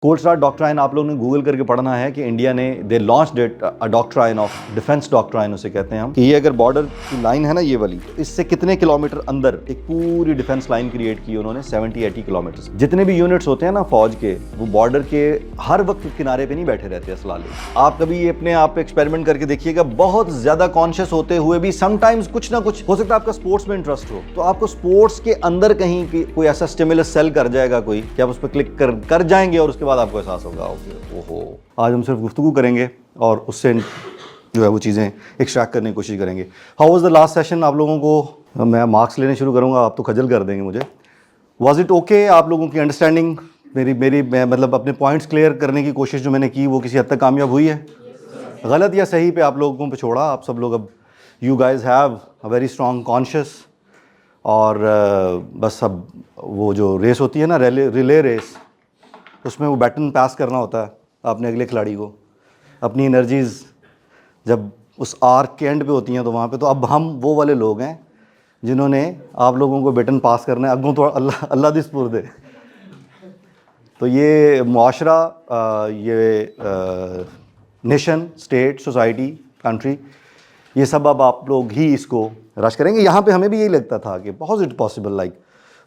Cold start doctrine आप लोगों ने गूगल करके पढ़ना है कि इंडिया ने they launched it a doctrine of defence doctrine उसे कहते हैं हम कि ये अगर बॉर्डर की लाइन है ना ये वाली, तो इससे कितने किलोमीटर अंदर एक पूरी डिफेंस लाइन क्रिएट की उन्होंने 70-80 किलोमीटर। जितने भी यूनिट्स होते हैं ना फौज के, वो बॉर्डर के हर वक्त किनारे पे नहीं बैठे रहते असला लेके। आप कभी ये अपने आप एक्सपेरिमेंट करके देखिएगा, बहुत ज्यादा कॉन्शियस होते हुए भी समटाइम्स कुछ ना कुछ हो सकता है। आपका स्पोर्ट्स में इंटरेस्ट हो तो आपको स्पोर्ट्स के अंदर कहीं कोई ऐसा स्टिमुलस सेल कर जाएगा कोई कि आप उस पर क्लिक कर जाएंगे और उसके बाद आपको एहसास होगा ओहो। आज हम सिर्फ गुफ्तगू करेंगे और उससे जो है वो चीज़ें एक्सट्रैक्ट करने की कोशिश करेंगे। How was the last session? आप लोगों को मैं मार्क्स लेने शुरू करूंगा, आप तो खजल कर देंगे मुझे। Was it okay? आप लोगों की अंडरस्टैंडिंग मेरी मतलब अपने पॉइंट्स क्लियर करने की कोशिश जो मैंने की वो किसी हद तक कामयाब हुई है? गलत या सही पे आप लोगों पे छोड़ा। आप सब लोग अब you guys have a very strong conscious और बस अब वो जो रेस होती है ना रिले रेस, उसमें वो बैटन पास करना होता है आपने अगले खिलाड़ी को। अपनी एनर्जीज़ जब उस आर्क के एंड पे होती हैं तो वहाँ पे तो अब हम वो वाले लोग हैं जिन्होंने आप लोगों को बैटन पास करना है। अगों तो अल्लाह दी स्पुर्द है। तो ये मुआशरा, ये नेशन, स्टेट, सोसाइटी, कंट्री, ये सब अब आप लोग ही इसको रश करेंगे। यहाँ पे हमें भी यही लगता था कि बहुत इट पॉसिबल लाइक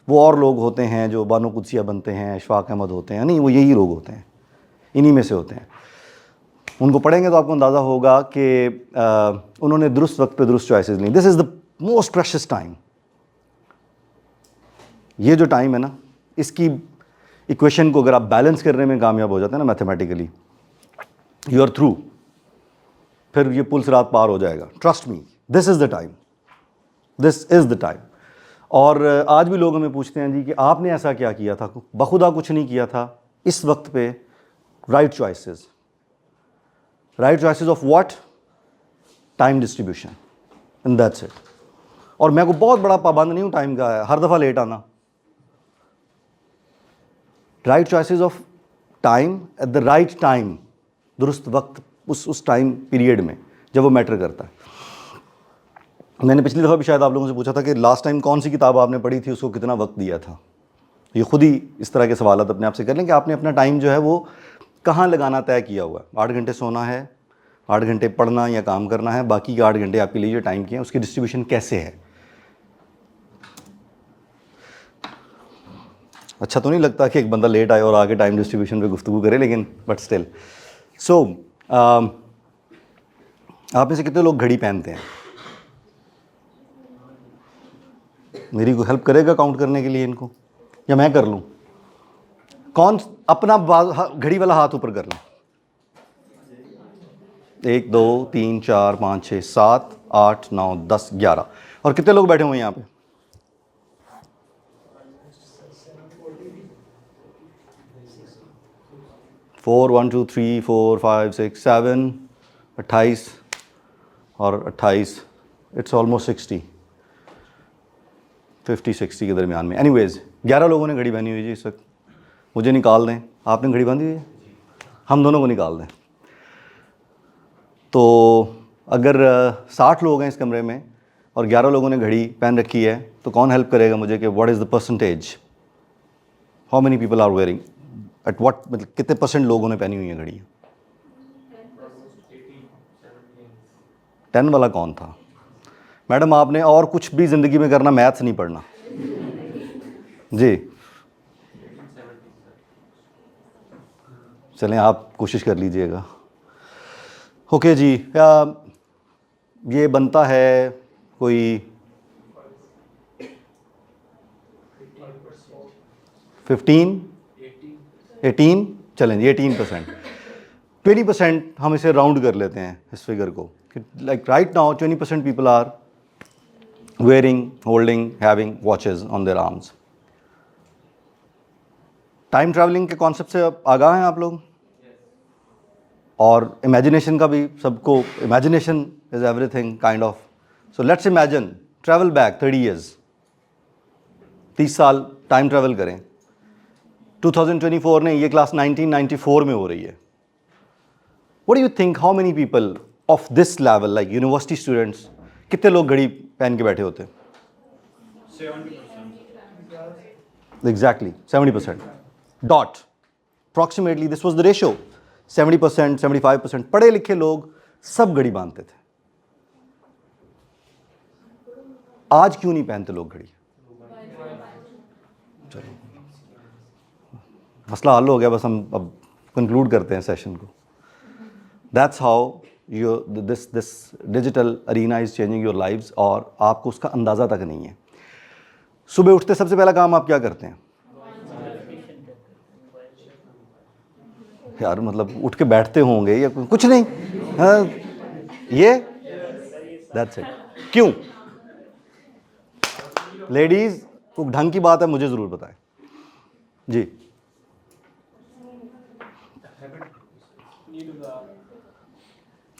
वो और लोग होते हैं जो बानो कुदसिया बनते हैं, अशफाक अहमद होते हैं, नहीं वो यही लोग होते हैं, इन्हीं में से होते हैं। उनको पढ़ेंगे तो आपको अंदाज़ा होगा कि उन्होंने दुरुस्त वक्त पे दुरुस्त चॉइसेस ली। This is the most precious time. ये जो टाइम है ना, इसकी इक्वेशन को अगर आप बैलेंस करने में कामयाब हो जाते हैं ना मैथमेटिकली, यू आर थ्रू। फिर ये पुल सिरात पार हो जाएगा। Trust me, this is the time, this is the time. और आज भी लोग हमें पूछते हैं जी कि आपने ऐसा क्या किया था? बखुदा कुछ नहीं किया था। इस वक्त पे right choices of what? Time distribution, and that's it. और मैं को बहुत बड़ा पाबंद नहीं हूँ टाइम का, हर दफ़ा लेट आना। Right choices of time at the right time, दुरुस्त वक्त, उस टाइम पीरियड में जब वो मैटर करता है। मैंने पिछली दफ़ा भी शायद आप लोगों से पूछा था कि लास्ट टाइम कौन सी किताब आपने पढ़ी थी, उसको कितना वक्त दिया था। ये खुद ही इस तरह के सवाल अपने आप से कर लें कि आपने अपना टाइम जो है वो कहाँ लगाना तय किया हुआ है। 8 घंटे सोना है, 8 घंटे पढ़ना या काम करना है, बाकी के 8 घंटे आपके लिए जो टाइम किए हैं उसकी डिस्ट्रीब्यूशन कैसे है? अच्छा तो नहीं लगता कि एक बंदा लेट आए और आके टाइम डिस्ट्रीब्यूशन पे गुफ्तगू करे, लेकिन बट स्टिल। सो आप में से कितने लोग घड़ी पहनते हैं? मेरी को हेल्प करेगा काउंट करने के लिए इनको, या मैं कर लूँ? कौन अपना घड़ी वाला हाथ ऊपर कर लें। 1 2 3 4 5 6 7 8 9 10 11। और कितने लोग बैठे हुए हैं यहाँ पे? 4 1 2 3 4 5 6 7 28 और 28, इट्स ऑलमोस्ट 60, 50-60 के दरमियान में। एनीवेज 11 लोगों ने घड़ी पहनी हुई है इस वक्त। मुझे निकाल दें। आपने घड़ी बांधी हुई है? हम दोनों को निकाल दें। तो अगर 60 लोग हैं इस कमरे में और 11 लोगों ने घड़ी पहन रखी है, तो कौन हेल्प करेगा मुझे कि what is the percentage? How many people are wearing at what, मतलब कितने परसेंट लोगों ने पहनी हुई है घड़ी? 10 वाला कौन था? मैडम आपने और कुछ भी ज़िंदगी में करना, मैथ्स नहीं पढ़ना जी। चलें आप कोशिश कर लीजिएगा। ओके जी, ये बनता है कोई 15 18, चलें जी 18%। 20% हम इसे राउंड कर लेते हैं इस फिगर को। Like right now 20% people are wearing, holding, having watches on their arms. Time travelling के कॉन्सेप्ट से आगाह हैं आप लोग? और इमेजिनेशन का भी सबको, imagination is everything kind of. So let's imagine, travel back 30 years, 30 साल टाइम ट्रैवल करें। 2024 ने ये क्लास 1994 में हो रही है। What do you think, how many people of this level like university students, कितने लोग घड़ी पहन के बैठे होते? 70%। Exactly 70%। Dot approximately this was the ratio, 70%, 75% पढ़े लिखे लोग सब घड़ी बांधते थे। आज क्यों नहीं पहनते लोग घड़ी? चलो मसला हल हो गया, बस हम अब कंक्लूड करते हैं सेशन को। That's how this digital arena is changing your lives, और आपको उसका अंदाज़ा तक नहीं है। सुबह उठते सबसे पहला काम आप क्या करते हैं? यार मतलब उठ के बैठते होंगे या कुछ नहीं? हाँ, ये दैट्स इट। क्यों? लेडीज को ढंग की बात है, मुझे जरूर बताएं जी।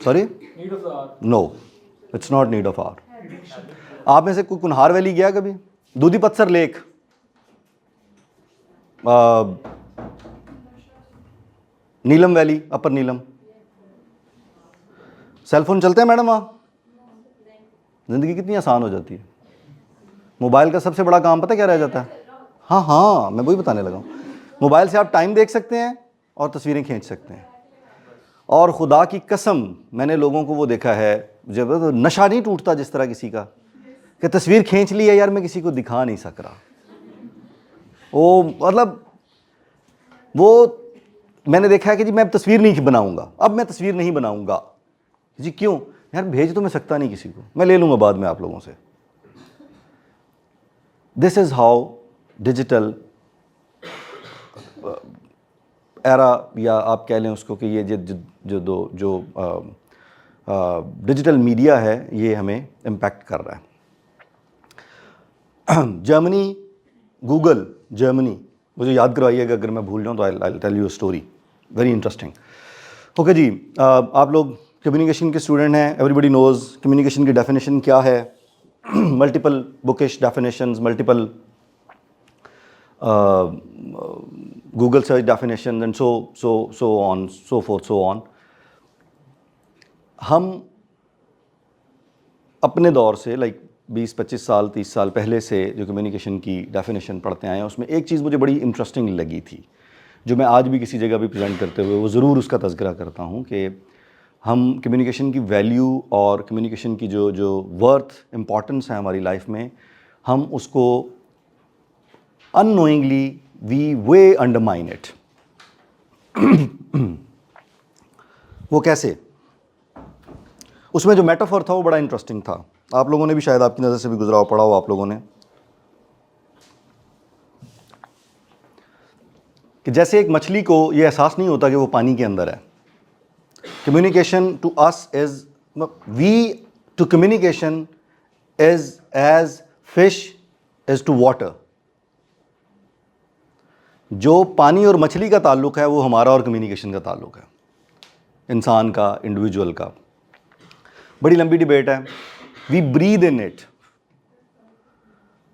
Sorry, no, it's not need of hour. आप में से कोई कुन्हार वैली गया कभी? दूधी पत्थर लेक, नीलम वैली, अपर नीलम? सेलफोन चलते हैं मैडम वहाँ? जिंदगी कितनी आसान हो जाती है। मोबाइल का सबसे बड़ा काम पता क्या रह जाता है? हाँ, मैं वही बताने लगा हूँ। मोबाइल से आप टाइम देख सकते हैं और तस्वीरें खींच सकते हैं। और खुदा की कसम, मैंने लोगों को वो देखा है जब तो नशा नहीं टूटता जिस तरह किसी का, कि तस्वीर खींच ली है यार, मैं किसी को दिखा नहीं सक रहा। वो मतलब वो मैंने देखा है कि जी मैं तस्वीर नहीं बनाऊंगा, अब मैं तस्वीर नहीं बनाऊंगा। जी क्यों? यार भेज तो मैं सकता नहीं किसी को, मैं ले लूँगा बाद में आप लोगों से। This is how digital era, या आप कह लें उसको कि ये जो डिजिटल मीडिया है ये हमें इम्पैक्ट कर रहा है। जर्मनी, गूगल जर्मनी, मुझे याद करवाइएगा अगर मैं भूल जाऊँ तो I tell you a story very interesting. Okay जी, आप लोग कम्युनिकेशन के स्टूडेंट हैं, एवरीबडी नोज़ कम्युनिकेशन की डेफिनेशन क्या है। Multiple bookish definitions, multiple Google search definitions and so on, so forth, so on. हम अपने दौर से 20-25 साल 30 साल पहले से जो कम्युनिकेशन की डेफिनेशन पढ़ते आए हैं, उसमें एक चीज़ मुझे बड़ी इंटरेस्टिंग लगी थी, जो मैं आज भी किसी जगह भी प्रेजेंट करते हुए वो ज़रूर उसका तज़किरा करता हूँ कि हम कम्युनिकेशन की वैल्यू और कम्युनिकेशन की जो वर्थ इम्पॉर्टेंस है हमारी लाइफ में, हम उसको unknowingly we way undermine it. वो कैसे? उसमें जो मेटाफर था वो बड़ा इंटरेस्टिंग था। आप लोगों ने भी शायद, आपकी नज़र से भी गुजरा हो, पढ़ा हो आप लोगों ने, कि जैसे एक मछली को ये एहसास नहीं होता कि वो पानी के अंदर है। Communication to us is, we to communication is as fish is to water. जो पानी और मछली का ताल्लुक़ है वो हमारा और कम्युनिकेशन का ताल्लुक़ है, इंसान का, इंडिविजुअल का। बड़ी लंबी डिबेट है। We breathe in it,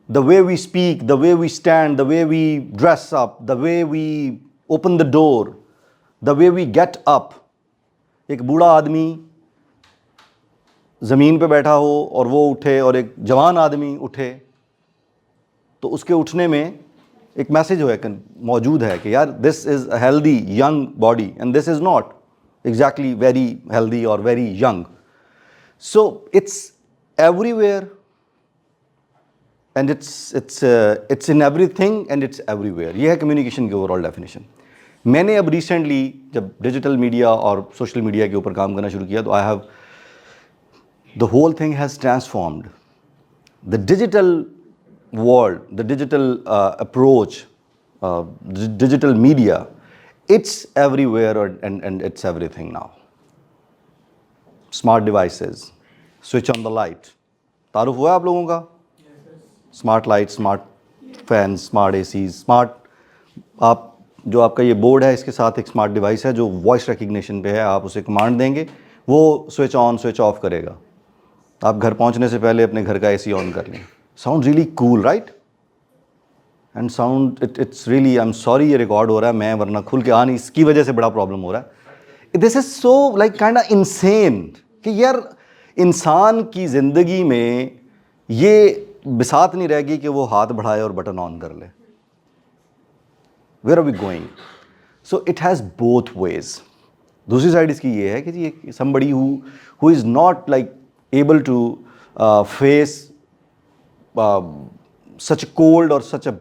the way we speak, the way we stand, the way we dress up, the way we open the door, the way we get up. एक बूढ़ा आदमी ज़मीन पे बैठा हो और वो उठे और एक जवान आदमी उठे, तो उसके उठने में एक मैसेज मौजूद है कि यार this is a healthy young body and this is not exactly very healthy or very young. So it's everywhere and it's in everything and it's everywhere. ये है कम्युनिकेशन की ओवरऑल डेफिनेशन। मैंने अब रिसेंटली जब डिजिटल मीडिया और social media के ऊपर काम करना शुरू किया तो I have, the whole thing has transformed. The digital world, the digital approach, digital media, it's everywhere and it's everything now. Smart devices, switch on the light. तारुफ हुआ आप लोगों का? Smart light, smart fan, smart ACs, smart, आप जो आपका ये board है इसके साथ एक स्मार्ट डिवाइस है जो वॉइस रिकग्निशन पे है। आप उसे कमांड देंगे, वो स्विच ऑन स्विच ऑफ करेगा। आप घर पहुंचने से पहले अपने घर का एसी ऑन कर लें। Sound really cool, right? And sound it's really, I am sorry ये रिकॉर्ड हो रहा है, मैं वरना खुल के नहीं, इसकी वजह से बड़ा प्रॉब्लम हो रहा है। This is so like kind of insane कि यार इंसान की ज़िंदगी में ये बिसात नहीं रहेगी कि वो हाथ बढ़ाए और बटन ऑन कर ले। Where are we going? So it has both ways. दूसरी साइड इसकी ये है कि जी somebody who is not like able to face such a cold or such a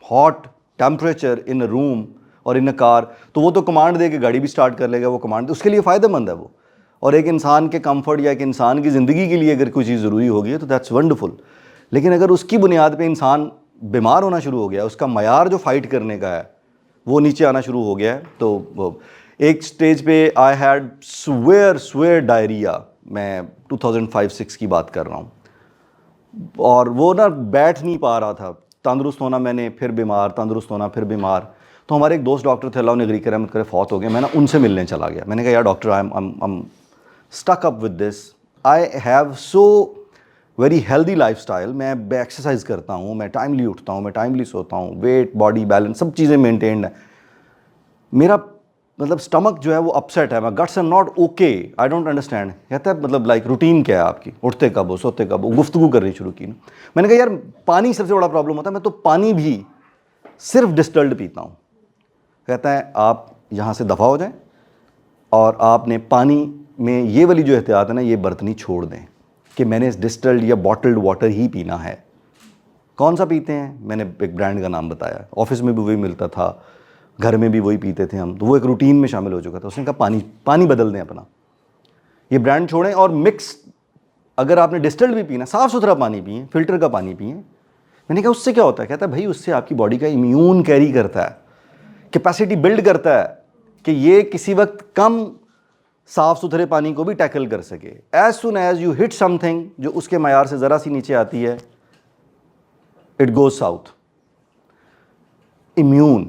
hot temperature in a room और इन a car, तो वो तो command दे के गाड़ी भी स्टार्ट कर लेगा, वो कमांड उसके लिए फ़ायदेमंद है वो। और एक इंसान के कंफर्ट या एक इंसान की ज़िंदगी के लिए अगर कोई चीज़ ज़रूरी होगी तो दैट्स वंडरफुल। लेकिन अगर उसकी बुनियाद पे इंसान बीमार होना शुरू हो गया, उसका मयार जो फाइट करने का है वो नीचे आना शुरू हो गया है, तो एक स्टेज पे आई हैड स्वेयर डायरिया, मैं 2005-06 की बात कर रहा हूँ, और वो ना बैठ नहीं पा रहा था, तंदुरुस्त होना मैंने, फिर बीमार, तंदुरुस्त होना, फिर बीमार। तो हमारे एक दोस्त डॉक्टर थे, अल्लाह उन्हें गरीब रहमत करे, फौत हो गए। मैं ना उनसे मिलने चला गया। मैंने कहा यार doctor, I am stuck up with this, I have so very healthy lifestyle, मैं एक्सरसाइज करता हूँ, मैं टाइमली उठता हूँ, मैं टाइमली सोता हूँ, वेट, बॉडी बैलेंस, सब चीज़ें मेंटेन्ड है, मेरा मतलब स्टमक जो है वो अपसेट है, my guts are not okay, I don't understand. कहता है मतलब लाइक रूटीन क्या है आपकी, उठते कब हो, सोते कब हो, गुफ्तगू करनी शुरू की ना। मैंने कहा यार पानी सबसे बड़ा प्रॉब्लम होता है, मैं तो पानी भी सिर्फ डिस्टिल्ड पीता हूँ। कहता है आप यहाँ से दफ़ा हो जाएं और आपने पानी में ये वाली जो एहतियात है ना, ये बरतनी छोड़ दें कि मैंने इस डिस्टिल्ड या बॉटल्ड वाटर ही पीना है। कौन सा पीते हैं? मैंने एक ब्रांड का नाम बताया, ऑफिस में भी वही मिलता था, घर में भी वही पीते थे हम, तो वो एक रूटीन में शामिल हो चुका था। उसने कहा पानी बदल दें अपना, ये ब्रांड छोड़ें और मिक्स, अगर आपने डिस्टिल्ड भी पीना, साफ़ सुथरा पानी पिए, फिल्टर का पानी पिए। मैंने कहा उससे क्या होता है? कहता है भाई उससे आपकी बॉडी का इम्यून कैरी करता है, कैपेसिटी बिल्ड करता है कि ये किसी वक्त कम साफ़ सुथरे पानी को भी टैकल कर सके। As soon as you hit something जो उसके मयार से ज़रा सी नीचे आती है, इट गोज साउथ। इम्यून,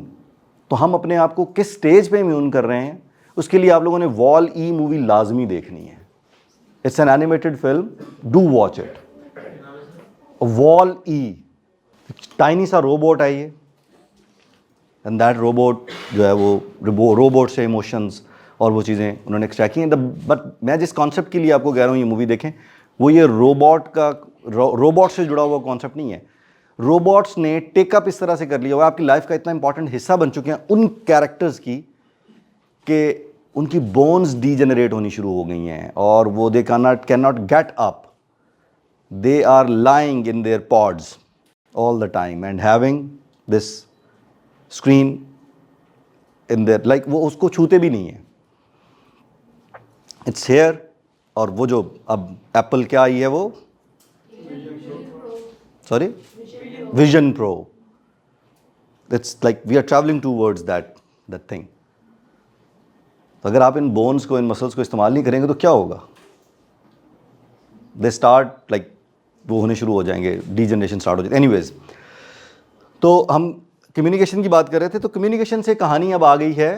तो हम अपने आप को किस स्टेज पे इम्यून कर रहे हैं, उसके लिए आप लोगों ने वॉल ई मूवी लाजमी देखनी है। It's an animated film, do watch it. Wall E, tiny सा रोबोट है ये, एंड दैट रोबोट जो है वो रोबोट से इमोशंस और वो चीज़ें उन्होंने एक्सट्रैक्ट की हैं। बट मैं जिस कॉन्सेप्ट के लिए आपको कह रहा हूँ ये मूवी देखें, वो ये रोबोट से जुड़ा हुआ कॉन्सेप्ट नहीं है। रोबोट्स ने टेकअप इस तरह से कर लिया, वो आपकी लाइफ का इतना इंपॉर्टेंट हिस्सा बन चुके हैं उन कैरेक्टर्स की कि उनकी बोन्स डीजेनरेट होनी शुरू हो गई हैं और वो they can not get up, they are lying in their pods all the time and having this screen in there, like वो उसको छूते भी नहीं है, इट्स हेयर। और वो जो अब एप्पल क्या आई है, वो sorry Vision Pro, it's like we are travelling towards that thing. तो अगर आप इन बोन्स को, इन मसल्स को इस्तेमाल नहीं करेंगे तो क्या होगा? दे स्टार्ट लाइक वो होने शुरू हो जाएंगे, डीजनरेशन स्टार्ट हो जाएगी। एनीवेज, तो हम कम्युनिकेशन की बात कर रहे थे, तो कम्युनिकेशन से कहानी अब आ गई है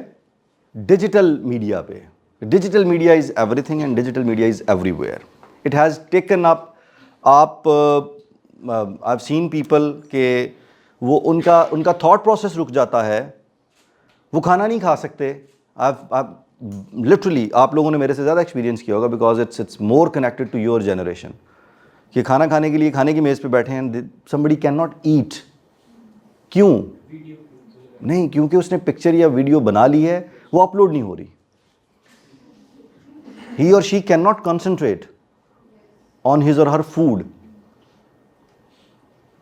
डिजिटल मीडिया पे। Digital media is everything and digital media is everywhere. It has taken up, आप आई हैव सीन पीपल के वो उनका थॉट प्रोसेस रुक जाता है, वो खाना नहीं खा सकते। लिटरली आप लोगों ने मेरे से ज़्यादा एक्सपीरियंस किया होगा, because it's more connected to your generation, कि खाना खाने के लिए खाने की मेज़ पे बैठे हैं, समबडी कैन नॉट ईट। क्यों नहीं? क्योंकि उसने पिक्चर या वीडियो बना ली है, वो अपलोड नहीं हो रही। He or she can not concentrate on his or her food.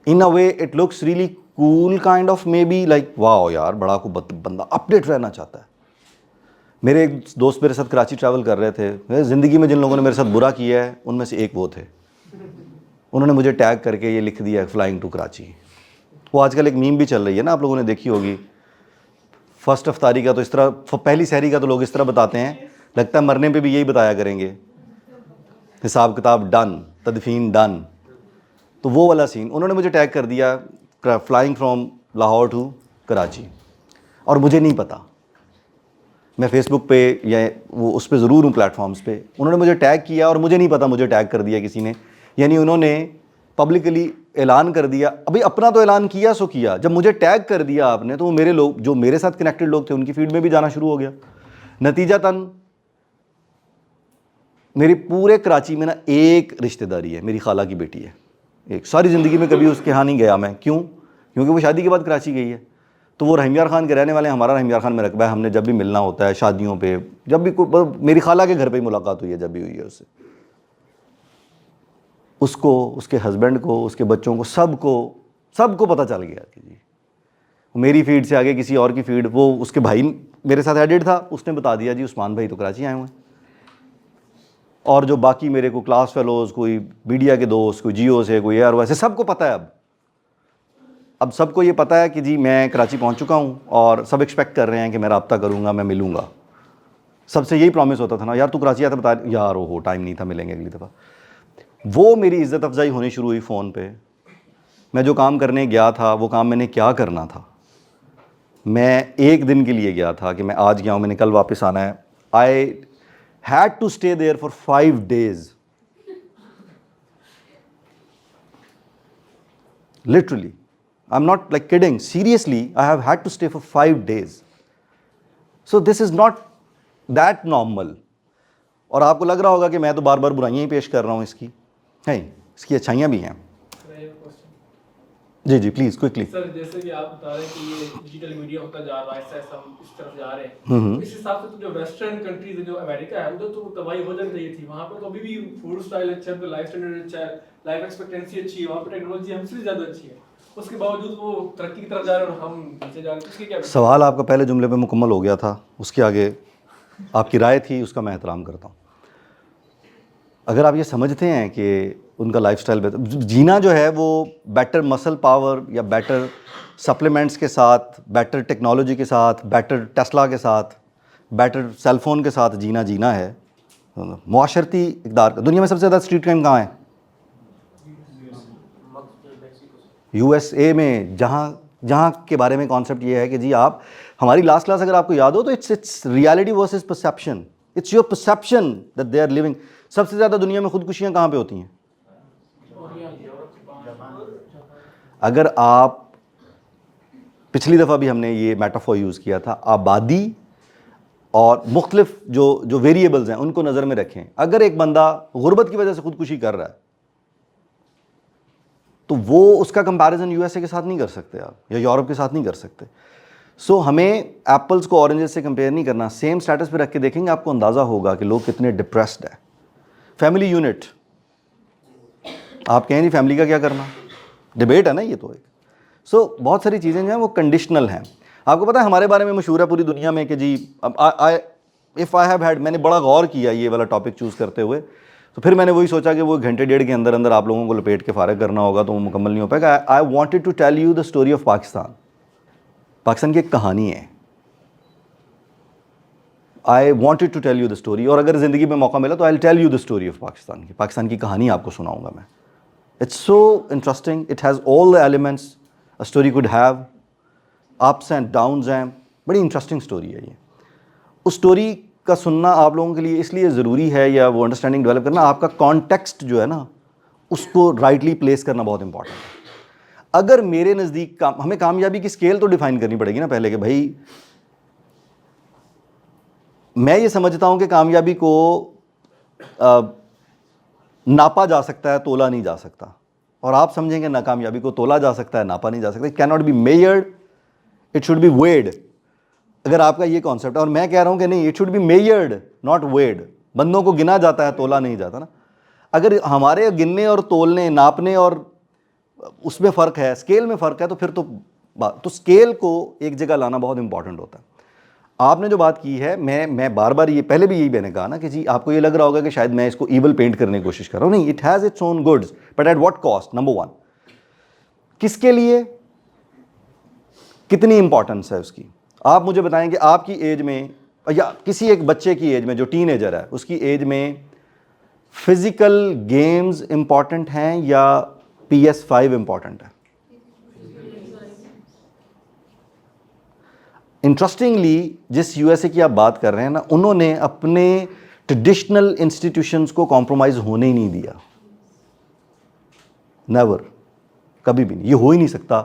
In a way it looks really cool kind of, may be like wow यार बड़ा को बंदा अपडेट रहना चाहता है। मेरे एक दोस्त मेरे साथ कराची ट्रैवल कर रहे थे, ज़िंदगी में जिन लोगों ने मेरे साथ बुरा किया है उनमें से एक वो थे। उन्होंने मुझे टैग करके ये लिख दिया, फ्लाइंग टू कराची। वो आजकल एक मीम भी चल रही है ना, आप लोगों ने देखी होगी। फर्स्ट अफ्तारी का तो इस तरह, पहली सहरी का तो लोग इस तरह बताते हैं, लगता है मरने पे भी यही बताया करेंगे, हिसाब किताब डन, तदफीन डन। तो वो वाला सीन उन्होंने मुझे टैग कर दिया, flying from Lahore to Karachi, और मुझे नहीं पता। मैं फेसबुक पे या वो उस पर ज़रूर हूँ प्लेटफॉर्म्स पे, उन्होंने मुझे टैग किया और मुझे नहीं पता मुझे टैग कर दिया किसी ने, यानी उन्होंने पब्लिकली ऐलान कर दिया। अभी अपना तो ऐलान किया सो किया, जब मुझे टैग कर दिया आपने तो वो मेरे लोग जो मेरे साथ कनेक्टेड लोग थे उनकी फीड में भी जाना शुरू हो गया। नतीजतन मेरी पूरे कराची में ना एक रिश्तेदारी है, मेरी खाला की बेटी है, एक। सारी ज़िंदगी में कभी उसके यहाँ नहीं गया मैं, क्यों? क्योंकि वो शादी के बाद कराची गई है। तो वो रहीम यार खान के रहने वाले हैं, हमारा रहीम यार खान में रकबा है, हमने जब भी मिलना होता है शादियों पे, जब भी कोई, मेरी खाला के घर पे ही मुलाकात हुई है जब भी हुई है उससे, उसको, उसके हस्बैंड को, उसके बच्चों को, सबको पता चल गया कि जी मेरी फीड से आगे किसी और की फीड, वो उसके भाई मेरे साथ एडिड था, उसने बता दिया जी उस्मान भाई तो कराची आए हुए हैं। और जो बाकी मेरे को क्लास फेलोज, कोई मीडिया के दोस्त, कोई जियो से, कोई एयर वैसे, सबको पता है। अब सबको ये पता है कि जी मैं कराची पहुंच चुका हूं और सब एक्सपेक्ट कर रहे हैं कि मैं रब्ता करूंगा, मैं मिलूंगा। सबसे यही प्रॉमिस होता था ना, यार तू कराची आता बता, यार ओहो टाइम नहीं था, मिलेंगे अगली दफ़ा। वो मेरी इज़्ज़त अफजाई होनी शुरू हुई फ़ोन पे। मैं जो काम करने गया था वो काम मैंने क्या करना था, मैं एक दिन के लिए गया था कि मैं आज गया हूँ, मैंने कल वापस आना है। I had to stay there for 5 days, literally, I'm not like kidding, seriously, I have had to stay for 5 days. So this is not that normal. और आपको लग रहा होगा कि मैं तो बार बार बुराइयां ही पेश कर रहा हूँ, इसकी है, इसकी अच्छाइयाँ भी हैं। जी जी प्लीज क्विकली। सर जैसे कि आप बता रहे हैं कि ये डिजिटल मीडिया होता जा रहा है, ऐसा ऐसा हम इस तरफ जा रहे हैं, इस हिसाब से तो जो वेस्टर्न कंट्रीज है, जो अमेरिका है, उधर तो तबाही हो जानी चाहिए थी। वहाँ पे तो अभी भी फूड स्टाइल अच्छा है, लाइफ स्टैंडर्ड अच्छा है, लाइफ एक्सपेक्टेंसी अच्छी है, वहाँ पे टेक्नोलॉजी हमसे ज़्यादा अच्छी है, उसके बावजूद वो तरक्की की तरफ जा रहे हैं और हम पीछे जा रहे हैं। उसके क्या सवाल आपका पहले जुमले पे मुकम्मल हो गया था, उसके आगे आपकी राय थी, उसका मैं एहतराम करता हूँ। अगर आप ये समझते हैं कि उनका लाइफस्टाइल बेहतर, जीना जो है वो बेटर मसल पावर या बेटर सप्लीमेंट्स के साथ, बेटर टेक्नोलॉजी के साथ, बेटर टेस्ला के साथ, बेटर सेलफोन के साथ जीना है, मुआशरती इक़दार का। दुनिया में सबसे ज़्यादा स्ट्रीट क्राइम कहाँ है? USA में, जहाँ के बारे में कॉन्सेप्ट ये है कि जी आप, हमारी लास्ट क्लास अगर आपको याद हो तो it's reality versus perception, it's your perception that they are living. सबसे ज़्यादा दुनिया में खुदकुशियाँ कहाँ पे होती हैं? अगर आप, पिछली दफ़ा भी हमने ये मेटाफोर यूज़ किया था, आबादी और मुख्तलिफ जो वेरिएबल्स हैं उनको नज़र में रखें। अगर एक बंदा गुर्बत की वजह से खुदकुशी कर रहा है तो वो उसका कंपैरिजन USA के साथ नहीं कर सकते आप, या यूरोप के साथ नहीं कर सकते। सो हमें एप्पल्स को ऑरेंजेस से कंपेयर नहीं करना, सेम स्टेटस पे रख के देखेंगे, आपको अंदाज़ा होगा कि लोग कितने डिप्रेस्ड है। फैमिली यूनिट, आप कहें नहीं फैमिली का क्या करना, डिबेट है ना ये तो एक। सो बहुत सारी चीज़ें जो हैं वो कंडीशनल हैं। आपको पता है हमारे बारे में मशहूर है पूरी दुनिया में कि जी इफ़ आई हैव हैड, मैंने बड़ा गौर किया ये वाला टॉपिक चूज़ करते हुए, तो फिर मैंने वही सोचा कि वो घंटे डेढ़ के अंदर अंदर आप लोगों को लपेट के फारग करना होगा तो वो मुकम्मल नहीं हो पाएगा। I wanted to tell you the story of Pakistan. Pakistan की एक कहानी है, I wanted to tell you the story, और अगर ज़िंदगी में मौका मिला तो I will tell you the story of Pakistan की, पाकिस्तान की कहानी आपको सुनाऊंगा मैं। It's so interesting, it has all the elements a story could have, ups and downs हैं, बड़ी इंटरेस्टिंग स्टोरी है ये। उस स्टोरी का सुनना आप लोगों के लिए इसलिए ज़रूरी है, या वो अंडरस्टैंडिंग डेवलप करना, आपका कॉन्टेक्स्ट जो है ना उसको राइटली प्लेस करना बहुत इंपॉर्टेंट है। अगर मेरे नज़दीक हमें कामयाबी की स्केल तो डिफाइन करनी पड़ेगी ना पहले, कि भाई मैं ये समझता हूँ कि कामयाबी को नापा जा सकता है, तोला नहीं जा सकता, और आप समझेंगे नाकामयाबी को तोला जा सकता है, नापा नहीं जा सकता। It can not be measured, it should be weighed. अगर आपका ये कॉन्सेप्ट है, और मैं कह रहा हूँ कि नहीं, it should be measured not weighed. बंदों को गिना जाता है, तोला नहीं जाता ना। अगर हमारे गिनने और तोलने, नापने और उसमें फ़र्क है, स्केल में फ़र्क है, तो फिर तो स्केल को एक जगह लाना बहुत इंपॉर्टेंट होता है। आपने जो बात की है, मैं बार बार ये, पहले भी यही मैंने कहा ना कि जी आपको ये लग रहा होगा कि शायद मैं इसको ईवल पेंट करने की कोशिश कर रहा हूँ, नहीं, it has its own goods, but at what cost? Number 1, किसके लिए, कितनी इंपॉर्टेंस है उसकी। आप मुझे बताएं कि आपकी एज में, या किसी एक बच्चे की एज में जो टीनेजर है, उसकी एज में फिजिकल गेम्स इंपॉर्टेंट हैं या PS5 इंपॉर्टेंट है? इंटरेस्टिंगली जिस USA की आप बात कर रहे हैं ना, उन्होंने अपने ट्रेडिशनल इंस्टीट्यूशंस को कॉम्प्रोमाइज़ होने ही नहीं दिया, नेवर, कभी भी नहीं, ये हो ही नहीं सकता।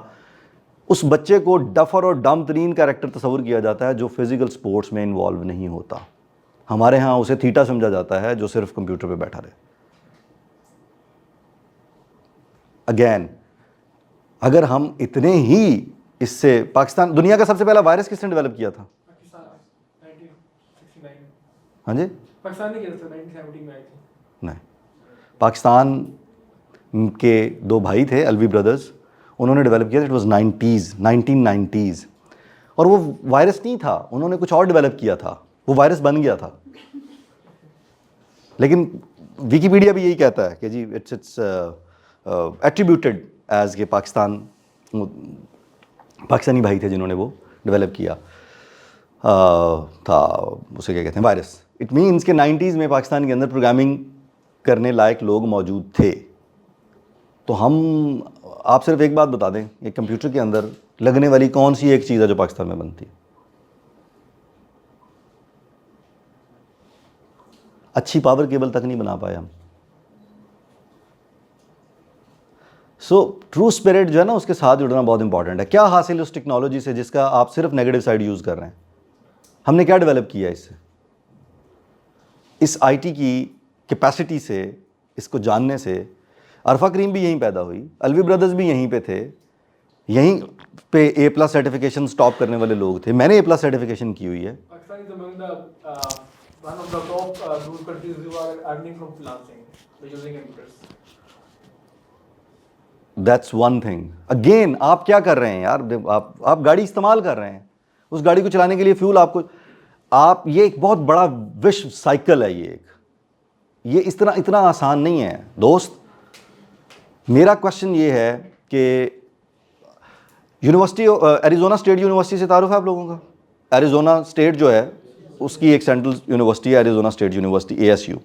उस बच्चे को डफर और डम तरीन कैरेक्टर तस्वुर किया जाता है जो फिजिकल स्पोर्ट्स में इन्वॉल्व नहीं होता। हमारे यहाँ उसे थीटा समझा जाता है जो सिर्फ कंप्यूटर पे बैठा रहे। अगेन, अगर हम इतने ही इससे पाकिस्तान, दुनिया का सबसे पहला वायरस किसने डेवलप किया था? पाकिस्तान 1969 में। हाँ जी, पाकिस्तान ने किया था 1970 में आई थी। नहीं, पाकिस्तान के दो भाई थे अलवी ब्रदर्स, उन्होंने डेवलप किया था। इट वाज 1990s, और वो वायरस नहीं था, उन्होंने कुछ और डेवलप किया था, वो वायरस बन गया था। लेकिन विकिपीडिया भी यही कहता है कि जी इट्स एट्रीब्यूटेड एज के पाकिस्तानी भाई थे जिन्होंने वो डेवलप किया था, उसे क्या कहते हैं, वायरस। इट मीन्स के 90s में पाकिस्तान के अंदर प्रोग्रामिंग करने लायक लोग मौजूद थे। तो हम, आप सिर्फ एक बात बता दें, एक कंप्यूटर के अंदर लगने वाली कौन सी एक चीज़ है जो पाकिस्तान में बनती है? अच्छी पावर केबल तक नहीं बना पाए हम। सो ट्रू स्पिरिट जो है ना, उसके साथ जुड़ना बहुत इंपॉर्टेंट है। क्या हासिल उस टेक्नोलॉजी से जिसका आप सिर्फ नेगेटिव साइड यूज़ कर रहे हैं? हमने क्या डेवलप किया इससे? इस आईटी की कैपेसिटी से, इसको जानने से अरफा करीम भी यहीं पैदा हुई, अलवी ब्रदर्स भी यहीं पे थे, यहीं पे A+ सर्टिफिकेशन टॉप करने वाले लोग थे। मैंने A+ सर्टिफिकेशन की हुई है। Pakistan is among the one of the top those countries who are earning from freelancing by using computers. That's one thing. Again, आप क्या कर रहे हैं यार? आप गाड़ी इस्तेमाल कर रहे हैं, उस गाड़ी को चलाने के लिए फ्यूल आपको, आप, ये एक बहुत बड़ा विश्व साइकिल है। ये इतना आसान नहीं है दोस्त। मेरा क्वेश्चन ये है कि यूनिवर्सिटी, एरिज़ोना स्टेट यूनिवर्सिटी से तारुफ है आप लोगों का? एरिज़ोना स्टेट जो है उसकी एक सेंट्रल यूनिवर्सिटी है, एरिज़ोना स्टेट यूनिवर्सिटी, ASU।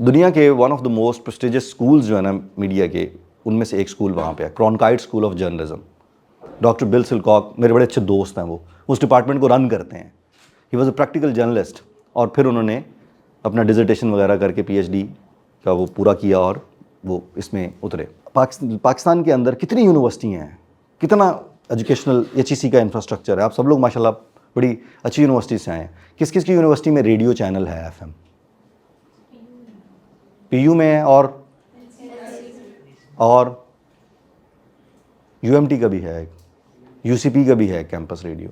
दुनिया के one of the most prestigious schools जो है ना मीडिया के, उनमें से एक स्कूल वहाँ पे है, Cronkite school of journalism. Doctor Bill Silcock मेरे बड़े अच्छे दोस्त हैं, वो उस डिपार्टमेंट को रन करते हैं। ही वॉज अ प्रैक्टिकल जर्नलिस्ट, और फिर उन्होंने अपना डिसर्टेशन वगैरह करके PhD का वो पूरा किया और वो इसमें उतरे। पाकिस्तान के अंदर कितनी यूनिवर्सिटी हैं, कितना एजुकेशनल HEC का इंफ्रास्ट्रक्चर है। आप सब लोग माशाल्लाह बड़ी अच्छी यूनिवर्सिटी से आए हैं। किस किस की यूनिवर्सिटी में रेडियो चैनल है, FM? PU में है, और UMT का भी है, UCP का भी है कैंपस रेडियो।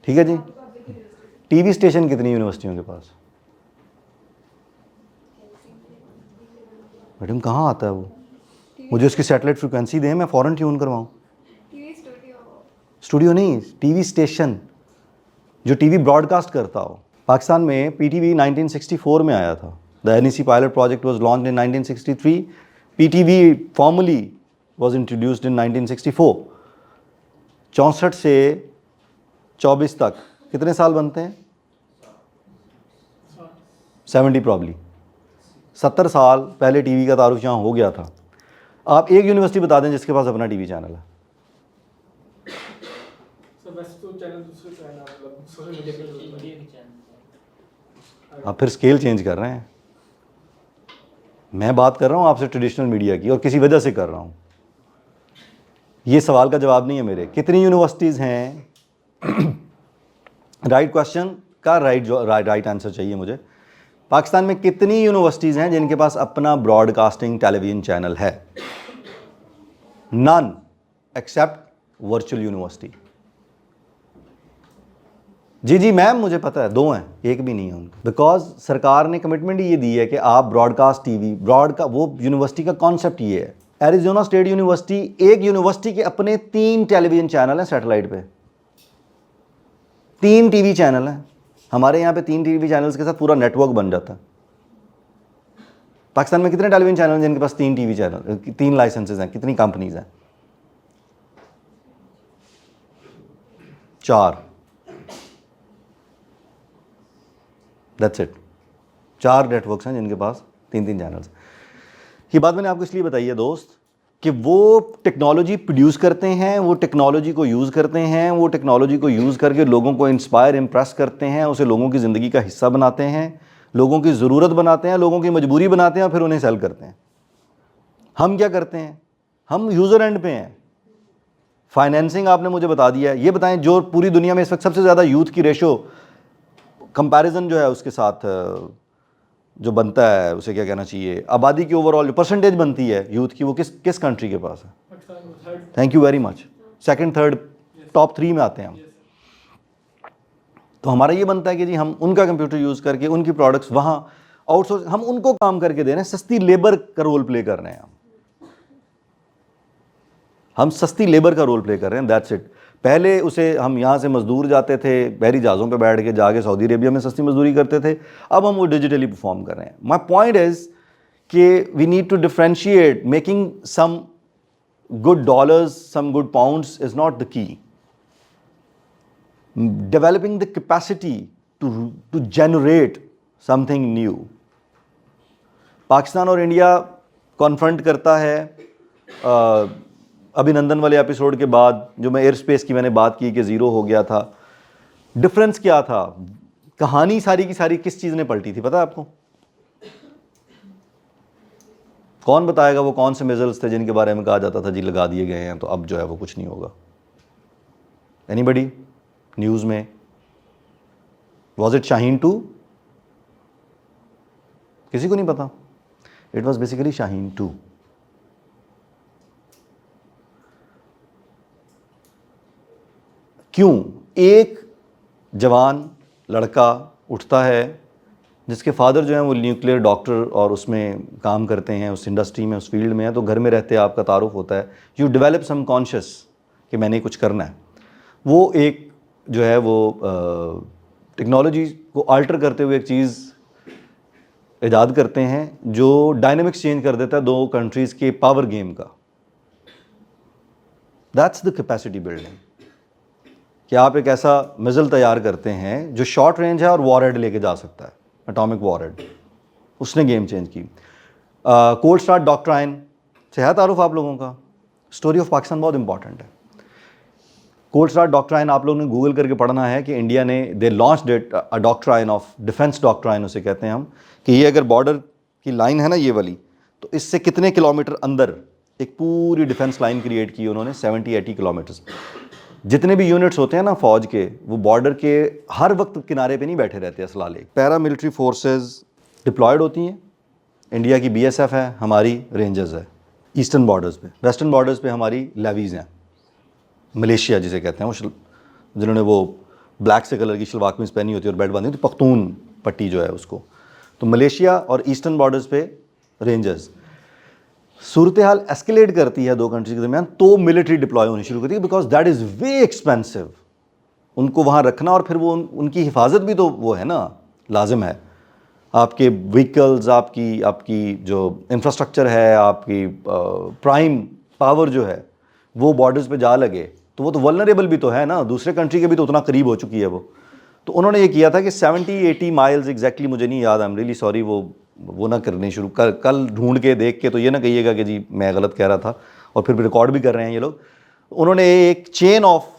ठीक है जी। TV स्टेशन कितनी यूनिवर्सिटियों के पास? मैडम कहाँ आता है वो? मुझे उसकी सैटेलाइट फ्रिक्वेंसी दें, मैं फ़ौरन ट्यून करवाऊँ। स्टूडियो नहीं, TV स्टेशन जो TV ब्रॉडकास्ट करता हो। पाकिस्तान में PTV 1964 में आया था। The NEC pilot project was launch in 1963। PTV formally was introduced in 1964। 64 से 24 तक कितने साल बनते हैं? 70 प्रॉब्ली। 70 साल पहले TV का तारुफ यहाँ हो गया था। आप एक यूनिवर्सिटी बता दें जिसके पास अपना TV चैनल है। आप फिर स्केल चेंज कर रहे हैं। मैं बात कर रहा हूँ आपसे ट्रेडिशनल मीडिया की, और किसी वजह से कर रहा हूँ। ये सवाल का जवाब नहीं है मेरे। कितनी यूनिवर्सिटीज़ हैं? राइट क्वेश्चन का राइट आंसर चाहिए मुझे। पाकिस्तान में कितनी यूनिवर्सिटीज़ हैं जिनके पास अपना ब्रॉडकास्टिंग टेलीविज़न चैनल है? None except virtual university. जी मैम, मुझे पता है, 2 हैं, एक भी नहीं है उनका। बिकॉज सरकार ने कमिटमेंट ये दी है कि आप ब्रॉडकास्ट TV, वो यूनिवर्सिटी का कॉन्सेप्ट ये है। एरिज़ोना स्टेट यूनिवर्सिटी, एक यूनिवर्सिटी के अपने 3 टेलीविज़न चैनल हैं सैटेलाइट पे, 3 TV चैनल हैं। हमारे यहाँ पे 3 TV चैनल्स के साथ पूरा नेटवर्क बन जाता है। पाकिस्तान में कितने टेलीविज़न चैनल हैं जिनके पास 3 TV चैनल, 3 लाइसेंसेज हैं? कितनी कंपनीज हैं? 4। That's it. 4 नेटवर्क्स हैं जिनके पास 3 चैनल्स। ये बात मैंने आपको इसलिए बताई है दोस्त कि वो टेक्नोलॉजी प्रोड्यूस करते हैं, वो टेक्नोलॉजी को यूज़ करते हैं, वो टेक्नोलॉजी को यूज़ करके लोगों को इंस्पायर, इम्प्रेस करते हैं, उसे लोगों की ज़िंदगी का हिस्सा बनाते हैं, लोगों की ज़रूरत बनाते हैं, लोगों की मजबूरी बनाते हैं, और फिर उन्हें सेल करते हैं। हम क्या करते हैं? हम यूज़र एंड पे हैं। फाइनेंसिंग आपने मुझे बता दिया है। ये बताएं, जो पूरी दुनिया में इस वक्त सबसे ज़्यादा यूथ की रेशो कंपैरिजन जो है उसके साथ जो बनता है, उसे क्या कहना चाहिए, आबादी की ओवरऑल जो परसेंटेज बनती है यूथ की, वो किस कंट्री के पास है? पाकिस्तान को third. Thank you very much. Second third top 3 में आते हैं हम। तो हमारा ये बनता है कि जी हम उनका कंप्यूटर यूज़ करके उनकी प्रोडक्ट्स वहाँ आउटसोर्स, हम उनको काम करके दे रहे हैं, सस्ती लेबर का रोल प्ले कर रहे हैं हम सस्ती लेबर का रोल प्ले कर रहे हैं, दैट्स इट। पहले उसे हम यहाँ से मजदूर जाते थे, बहरी जहाज़ों पे बैठ के जाके सऊदी अरेबिया में सस्ती मजदूरी करते थे, अब हम वो डिजिटली परफॉर्म कर रहे हैं। माई पॉइंट इज़ कि we need to differentiate, making some good dollars, some good pounds is not the key. Developing the capacity to generate something new. Pakistan और इंडिया कॉन्फ्रंट करता है अभिनंदन वाले एपिसोड के बाद, जो मैं एयर स्पेस की मैंने बात की कि ज़ीरो हो गया था। डिफरेंस क्या था? कहानी सारी की सारी किस चीज़ ने पलटी थी, पता है आपको? कौन बताएगा वो कौन से मिसाइल्स थे जिनके बारे में कहा जाता था जी लगा दिए गए हैं तो अब जो है वो कुछ नहीं होगा? एनीबडी? न्यूज़ में वॉज इट शाहीन 2? किसी को नहीं पता। It was basically Shaheen 2। क्यों? एक जवान लड़का उठता है जिसके फादर जो हैं वो न्यूक्लियर डॉक्टर और उसमें काम करते हैं, उस इंडस्ट्री में, उस फील्ड में है, तो घर में रहते आपका तारुफ होता है, यू डेवलप सम कॉन्शियस कि मैंने कुछ करना है। वो एक जो है वो टेक्नोलॉजी को अल्टर करते हुए एक चीज़ ईजाद करते हैं जो डायनेमिक्स चेंज कर देता है दो कंट्रीज़ के पावर गेम का। दैट्स द कैपेसिटी बिल्डिंग, कि आप एक ऐसा मिसाइल तैयार करते हैं जो शॉर्ट रेंज है और वॉरहेड लेके जा सकता है, एटॉमिक वॉरहेड। उसने गेम चेंज की। कोल्ड स्टार्ट डॉक्ट्राइन से है तारुफ आप लोगों का? स्टोरी ऑफ पाकिस्तान बहुत इंपॉर्टेंट है। कोल्ड स्टार्ट डॉक्ट्राइन आप लोगों ने गूगल करके पढ़ना है कि इंडिया ने they launched it a doctrine of defence doctrine उसे कहते हैं हम, कि ये अगर बॉर्डर की लाइन है ना ये वाली, तो इससे कितने किलोमीटर अंदर एक पूरी डिफेंस लाइन क्रिएट की उन्होंने, 70-80 किलोमीटर्स। जितने भी यूनिट्स होते हैं ना फौज के, वो बॉर्डर के हर वक्त किनारे पे नहीं बैठे रहते असला लेके। पैरा मिलिट्री फोर्सेस डिप्लॉयड होती हैं। इंडिया की बीएसएफ है, हमारी रेंजर्स है ईस्टर्न बॉर्डर्स पे। वेस्टर्न बॉर्डर्स पे हमारी लेवीज़ हैं, मलेशिया जिसे कहते हैं, वो जिन्होंने वो ब्लैक से कलर की शलवार कमीज पहनी होती है और बेल्ट बांधी होती है, पख्तून पट्टी जो है उसको। तो मलेशिया और ईस्टर्न बॉर्डर्स पे रेंजर्स। सूरत हाल एस्केलेट करती है दो कंट्री के दरमियान तो मिलिट्री डिप्लॉय होनी शुरू करती है, because that is way expensive उनको वहाँ रखना, और फिर वो उनकी हिफाजत भी तो वो है ना, लाजिम है। आपके व्हीकल्स, आपकी जो इंफ्रास्ट्रक्चर है, आपकी प्राइम पावर जो है वो बॉर्डर्स पे जा लगे तो वो तो वल्नरेबल भी तो है ना, दूसरे कंट्री के भी तो उतना करीब हो चुकी है वो। तो उन्होंने ये किया था कि 70-80 माइल्स, एग्जैक्टली मुझे नहीं याद, आई एम रियली सॉरी, वो ना करने शुरू कल ढूंढ के देख के तो ये ना कहिएगा कि जी मैं गलत कह रहा था, और फिर रिकॉर्ड भी कर रहे हैं ये लोग। उन्होंने एक चेन ऑफ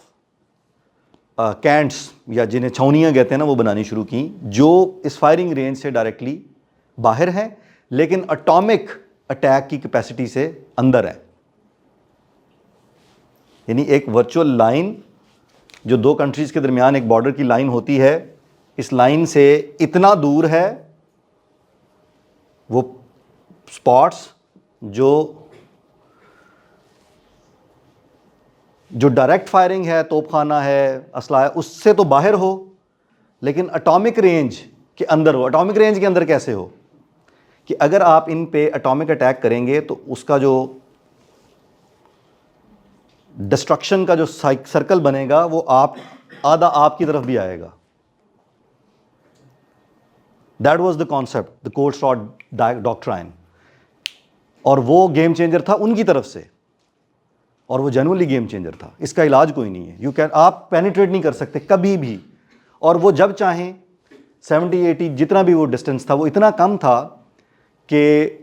कैंट्स या जिन्हें छावनियाँ कहते हैं ना, वो बनानी शुरू की, जो इस फायरिंग रेंज से डायरेक्टली बाहर हैं लेकिन एटॉमिक अटैक की कैपेसिटी से अंदर है। यानी एक वर्चुअल लाइन जो दो कंट्रीज़ के दरमियान एक बॉर्डर की लाइन होती है, इस लाइन से इतना दूर है वो स्पॉट्स जो डायरेक्ट फायरिंग है, तोपखाना है, असला है, उससे तो बाहर हो लेकिन एटॉमिक रेंज के अंदर हो। एटॉमिक रेंज के अंदर कैसे हो? कि अगर आप इन पे एटॉमिक अटैक करेंगे तो उसका जो डिस्ट्रक्शन का जो सर्कल बनेगा वो आधा आपकी तरफ भी आएगा। That was the concept, the cold start doctrine, और वो गेम चेंजर था उनकी तरफ से, और वो जेन्युइनली गेम चेंजर था। इसका इलाज कोई नहीं है, आप पेनिट्रेट नहीं कर सकते कभी भी, और वो जब चाहें 70-80 जितना भी वो डिस्टेंस था वो इतना कम था कि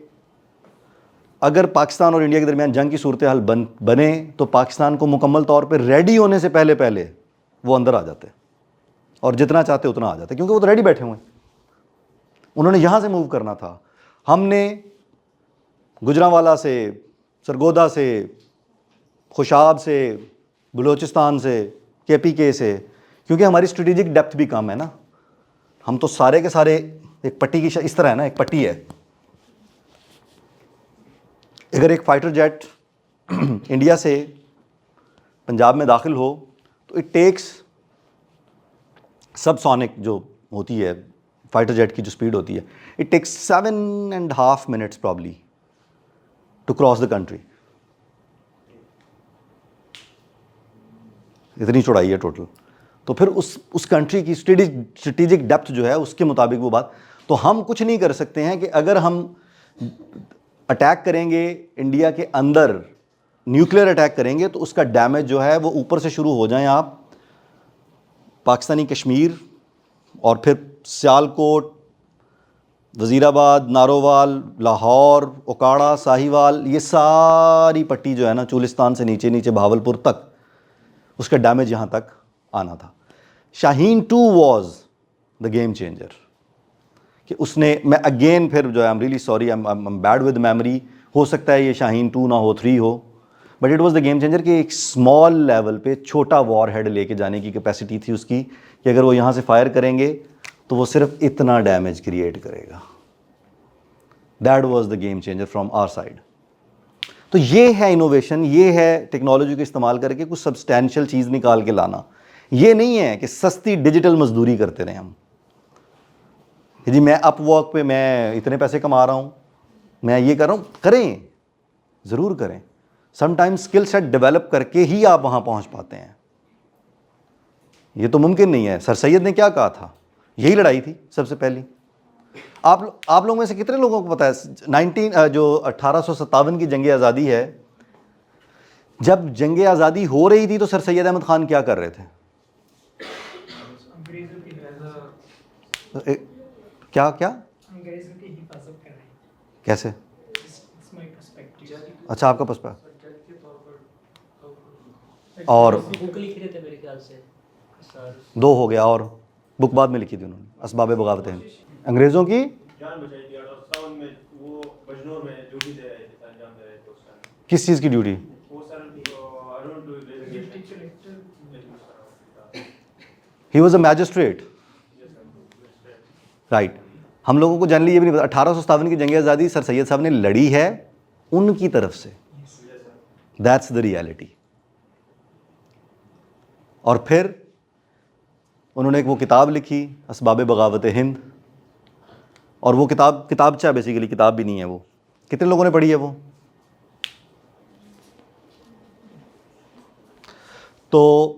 अगर पाकिस्तान और इंडिया के दरमियान जंग की सूरत हाल बने तो पाकिस्तान को मुकम्मल तौर पे रेडी होने से पहले वो अंदर आ जाते, और जितना चाहते उतना आ जाते, क्योंकि वो तो रेडी बैठे हुए हैं। उन्होंने यहाँ से मूव करना था। हमने गुजरांवाला से, सरगोदा से, खुशाब से, बलूचिस्तान से, KPK से, क्योंकि हमारी स्ट्रेटेजिक डेप्थ भी कम है ना। हम तो सारे के सारे एक पट्टी की इस तरह है ना, एक पट्टी है। अगर एक फाइटर जेट इंडिया से पंजाब में दाखिल हो तो इट टेक्स सबसोनिक जो होती है फाइटर जेट की जो स्पीड होती है, it takes 7.5 minutes probably to cross the country. इतनी चौड़ाई है टोटल। तो फिर उस कंट्री की स्ट्रेटेजिक डेप्थ जो है उसके मुताबिक वो बात, तो हम कुछ नहीं कर सकते हैं कि अगर हम अटैक करेंगे इंडिया के अंदर, न्यूक्लियर अटैक करेंगे तो उसका डैमेज जो है वो ऊपर से शुरू हो जाए, आप पाकिस्तानी कश्मीर और फिर सियालकोट, वज़ीराबाद, नारोवाल, लाहौर, ओकाड़ा, साहिवाल, ये सारी पट्टी जो है ना चुलिस्तान से नीचे नीचे भावलपुर तक, उसका डैमेज यहाँ तक आना था। Shaheen 2 was the game changer कि उसने, मैं अगेन फिर जो है आई am really sorry, I am bad with memory, हो सकता है ये शाहीन 2 ना हो 3 हो, but it was the game changer कि एक स्मॉल लेवल पे छोटा वॉर हेड लेके जाने की कैपेसिटी थी उसकी कि अगर वो यहाँ से फायर करेंगे तो वो सिर्फ इतना डैमेज क्रिएट करेगा। That was the game changer from our side. तो ये है इनोवेशन, ये है टेक्नोलॉजी का इस्तेमाल करके कुछ सब्सटैंशियल चीज़ निकाल के लाना। ये नहीं है कि सस्ती डिजिटल मजदूरी करते रहे हम कि जी मैं अपवर्क पे मैं इतने पैसे कमा रहा हूँ, मैं ये कर रहा हूँ। करें, ज़रूर करें, समटाइम्स स्किल सेट डेवलप करके ही आप वहाँ पहुँच पाते हैं। ये तो मुमकिन नहीं है। सर सैयद ने क्या कहा था, यही लड़ाई थी सबसे पहली। आप लोगों में से कितने लोगों को पता है जो 1857 की जंग आज़ादी है, जब जंग आज़ादी हो रही थी तो सर सैयद अहमद ख़ान क्या कर रहे थे? क्या क्या अंग्रेजों की हिफाजत कर रहे हैं। कैसे? It's my perspective। अच्छा, आपका पर्सपेक्टिव। और बुक लिख रहे थे मेरे ख्याल से सर। 2 हो गया, और बुक बाद में लिखी थी उन्होंने, असबाब बगावत हिंद। अंग्रेज़ों की जान बचाई थी 1857 में, वो बजनौर में ड्यूटी दे रहे थे, अंजाम दे रहे थे उस टाइम। किस चीज़ की ड्यूटी? वो sir Arun too he was a magistrate, right. हम लोगों को जनरली ये भी नहीं पता 1857 की जंग आज़ादी सर सैयद साहब ने लड़ी है उनकी तरफ से। That's the reality. और फिर उन्होंने एक वो किताब लिखी असबाब बगावत हिंद, और वो किताबचा बेसिकली, किताब भी नहीं है वो। कितने लोगों ने पढ़ी है वो? तो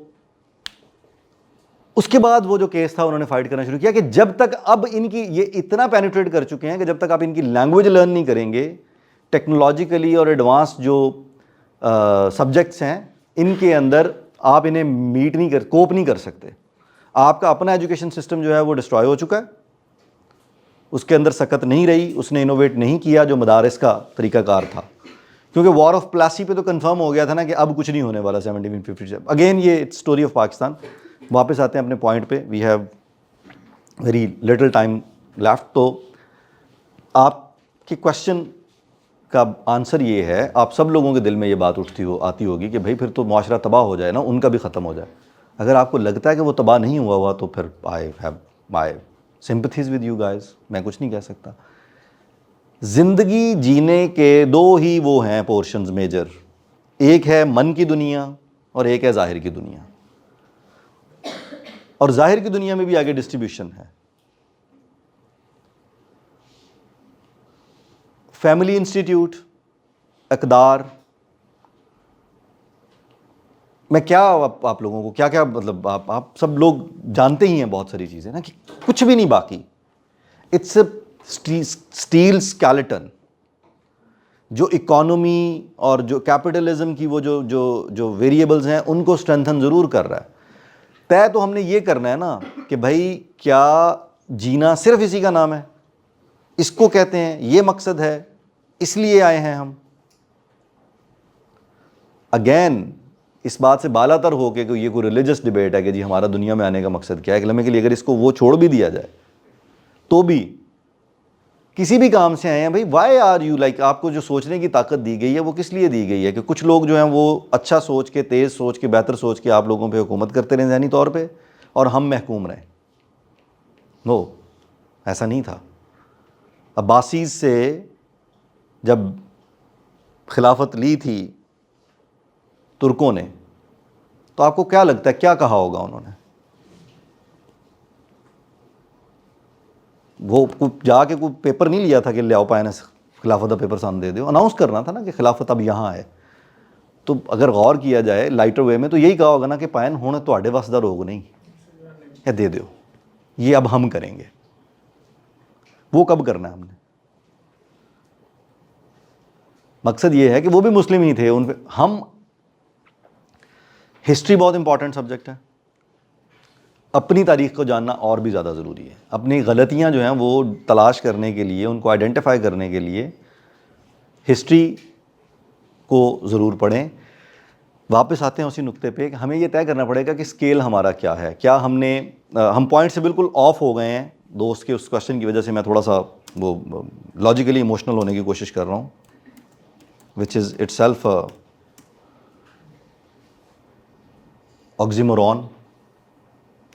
उसके बाद वो जो केस था उन्होंने फाइट करना शुरू किया कि जब तक, अब इनकी ये इतना पेनिट्रेट कर चुके हैं कि जब तक आप इनकी लैंग्वेज लर्न नहीं करेंगे, टेक्नोलॉजिकली और एडवांस जो सब्जेक्ट्स हैं इनके अंदर आप इन्हें कोप नहीं कर सकते। आपका अपना एजुकेशन सिस्टम जो है वो डिस्ट्रॉय हो चुका है, उसके अंदर सकत नहीं रही, उसने इनोवेट नहीं किया जो मदारिस का तरीकाकार था, क्योंकि वॉर ऑफ प्लासी पे तो कंफर्म हो गया था ना कि अब कुछ नहीं होने वाला 1750। अगेन ये इट्स स्टोरी ऑफ पाकिस्तान। वापस आते हैं अपने पॉइंट पे, we have very little time left. तो आपके क्वेश्चन का आंसर ये है, आप सब लोगों के दिल में ये बात आती होगी कि भाई फिर तो मुआशरा तबाह हो जाए ना, उनका भी ख़त्म हो जाए। अगर आपको लगता है कि वो तबाह नहीं हुआ तो फिर I have my sympathies with you guys, मैं कुछ नहीं कह सकता। ज़िंदगी जीने के 2 ही वो हैं पोर्शंस मेजर, एक है मन की दुनिया और एक है ज़ाहिर की दुनिया। और ज़ाहिर की दुनिया में भी आगे डिस्ट्रीब्यूशन है। फैमिली इंस्टीट्यूट, अकदार, मैं क्या आप लोगों को क्या क्या मतलब आप सब लोग जानते ही हैं बहुत सारी चीज़ें ना, कि कुछ भी नहीं बाकी। इट्स अ स्टील स्केलेटन जो इकोनॉमी और जो कैपिटलिज्म की वो जो वेरिएबल्स हैं उनको स्ट्रेंथन ज़रूर कर रहा है। तय तो हमने ये करना है ना कि भाई क्या जीना सिर्फ इसी का नाम है, इसको कहते हैं, ये मकसद है, इसलिए आए हैं हम। अगेन इस बात से बालातर हो के ये कोई रिलीजियस डिबेट है कि जी हमारा दुनिया में आने का मकसद क्या है, एक लम्हे के लिए अगर इसको वो छोड़ भी दिया जाए तो भी किसी भी काम से आए हैं भाई, वाई आर यू लाइक, आपको जो सोचने की ताकत दी गई है वो किस लिए दी गई है? कि कुछ लोग जो हैं वो अच्छा सोच के, तेज़ सोच के, बेहतर सोच के आप लोगों पे हुकूमत करते रहें ज़हनी तौर पे और हम महकूम रहें। नो, ऐसा नहीं था। अब्बासीज़ से जब खिलाफत ली थी तुर्कों ने, तो आपको क्या लगता है क्या कहा होगा उन्होंने? वो जाके कोई पेपर नहीं लिया था कि ले आओ पाए खिलाफत का पेपर सामने दे दो, अनाउंस करना था ना कि खिलाफत अब यहाँ है। तो अगर गौर किया जाए लाइटर वे में तो यही कहा होगा ना कि पायन होने तो वस दा रोग नहीं या दे दो, ये अब हम करेंगे। वो कब करना है हमने? मकसद ये है कि वो भी मुस्लिम ही थे, उन पे हम, हिस्ट्री बहुत इंपॉर्टेंट सब्जेक्ट है, अपनी तारीख को जानना और भी ज़्यादा ज़रूरी है। अपनी गलतियां जो हैं वो तलाश करने के लिए, उनको आइडेंटिफाई करने के लिए हिस्ट्री को ज़रूर पढ़ें। वापस आते हैं उसी नुक्ते पे कि हमें ये तय करना पड़ेगा कि स्केल हमारा क्या है। क्या हम पॉइंट से बिल्कुल ऑफ हो गए हैं? दोस्त के उस क्वेश्चन की वजह से मैं थोड़ा सा वो लॉजिकली इमोशनल होने की कोशिश कर रहा हूँ, which is itself oxymoron.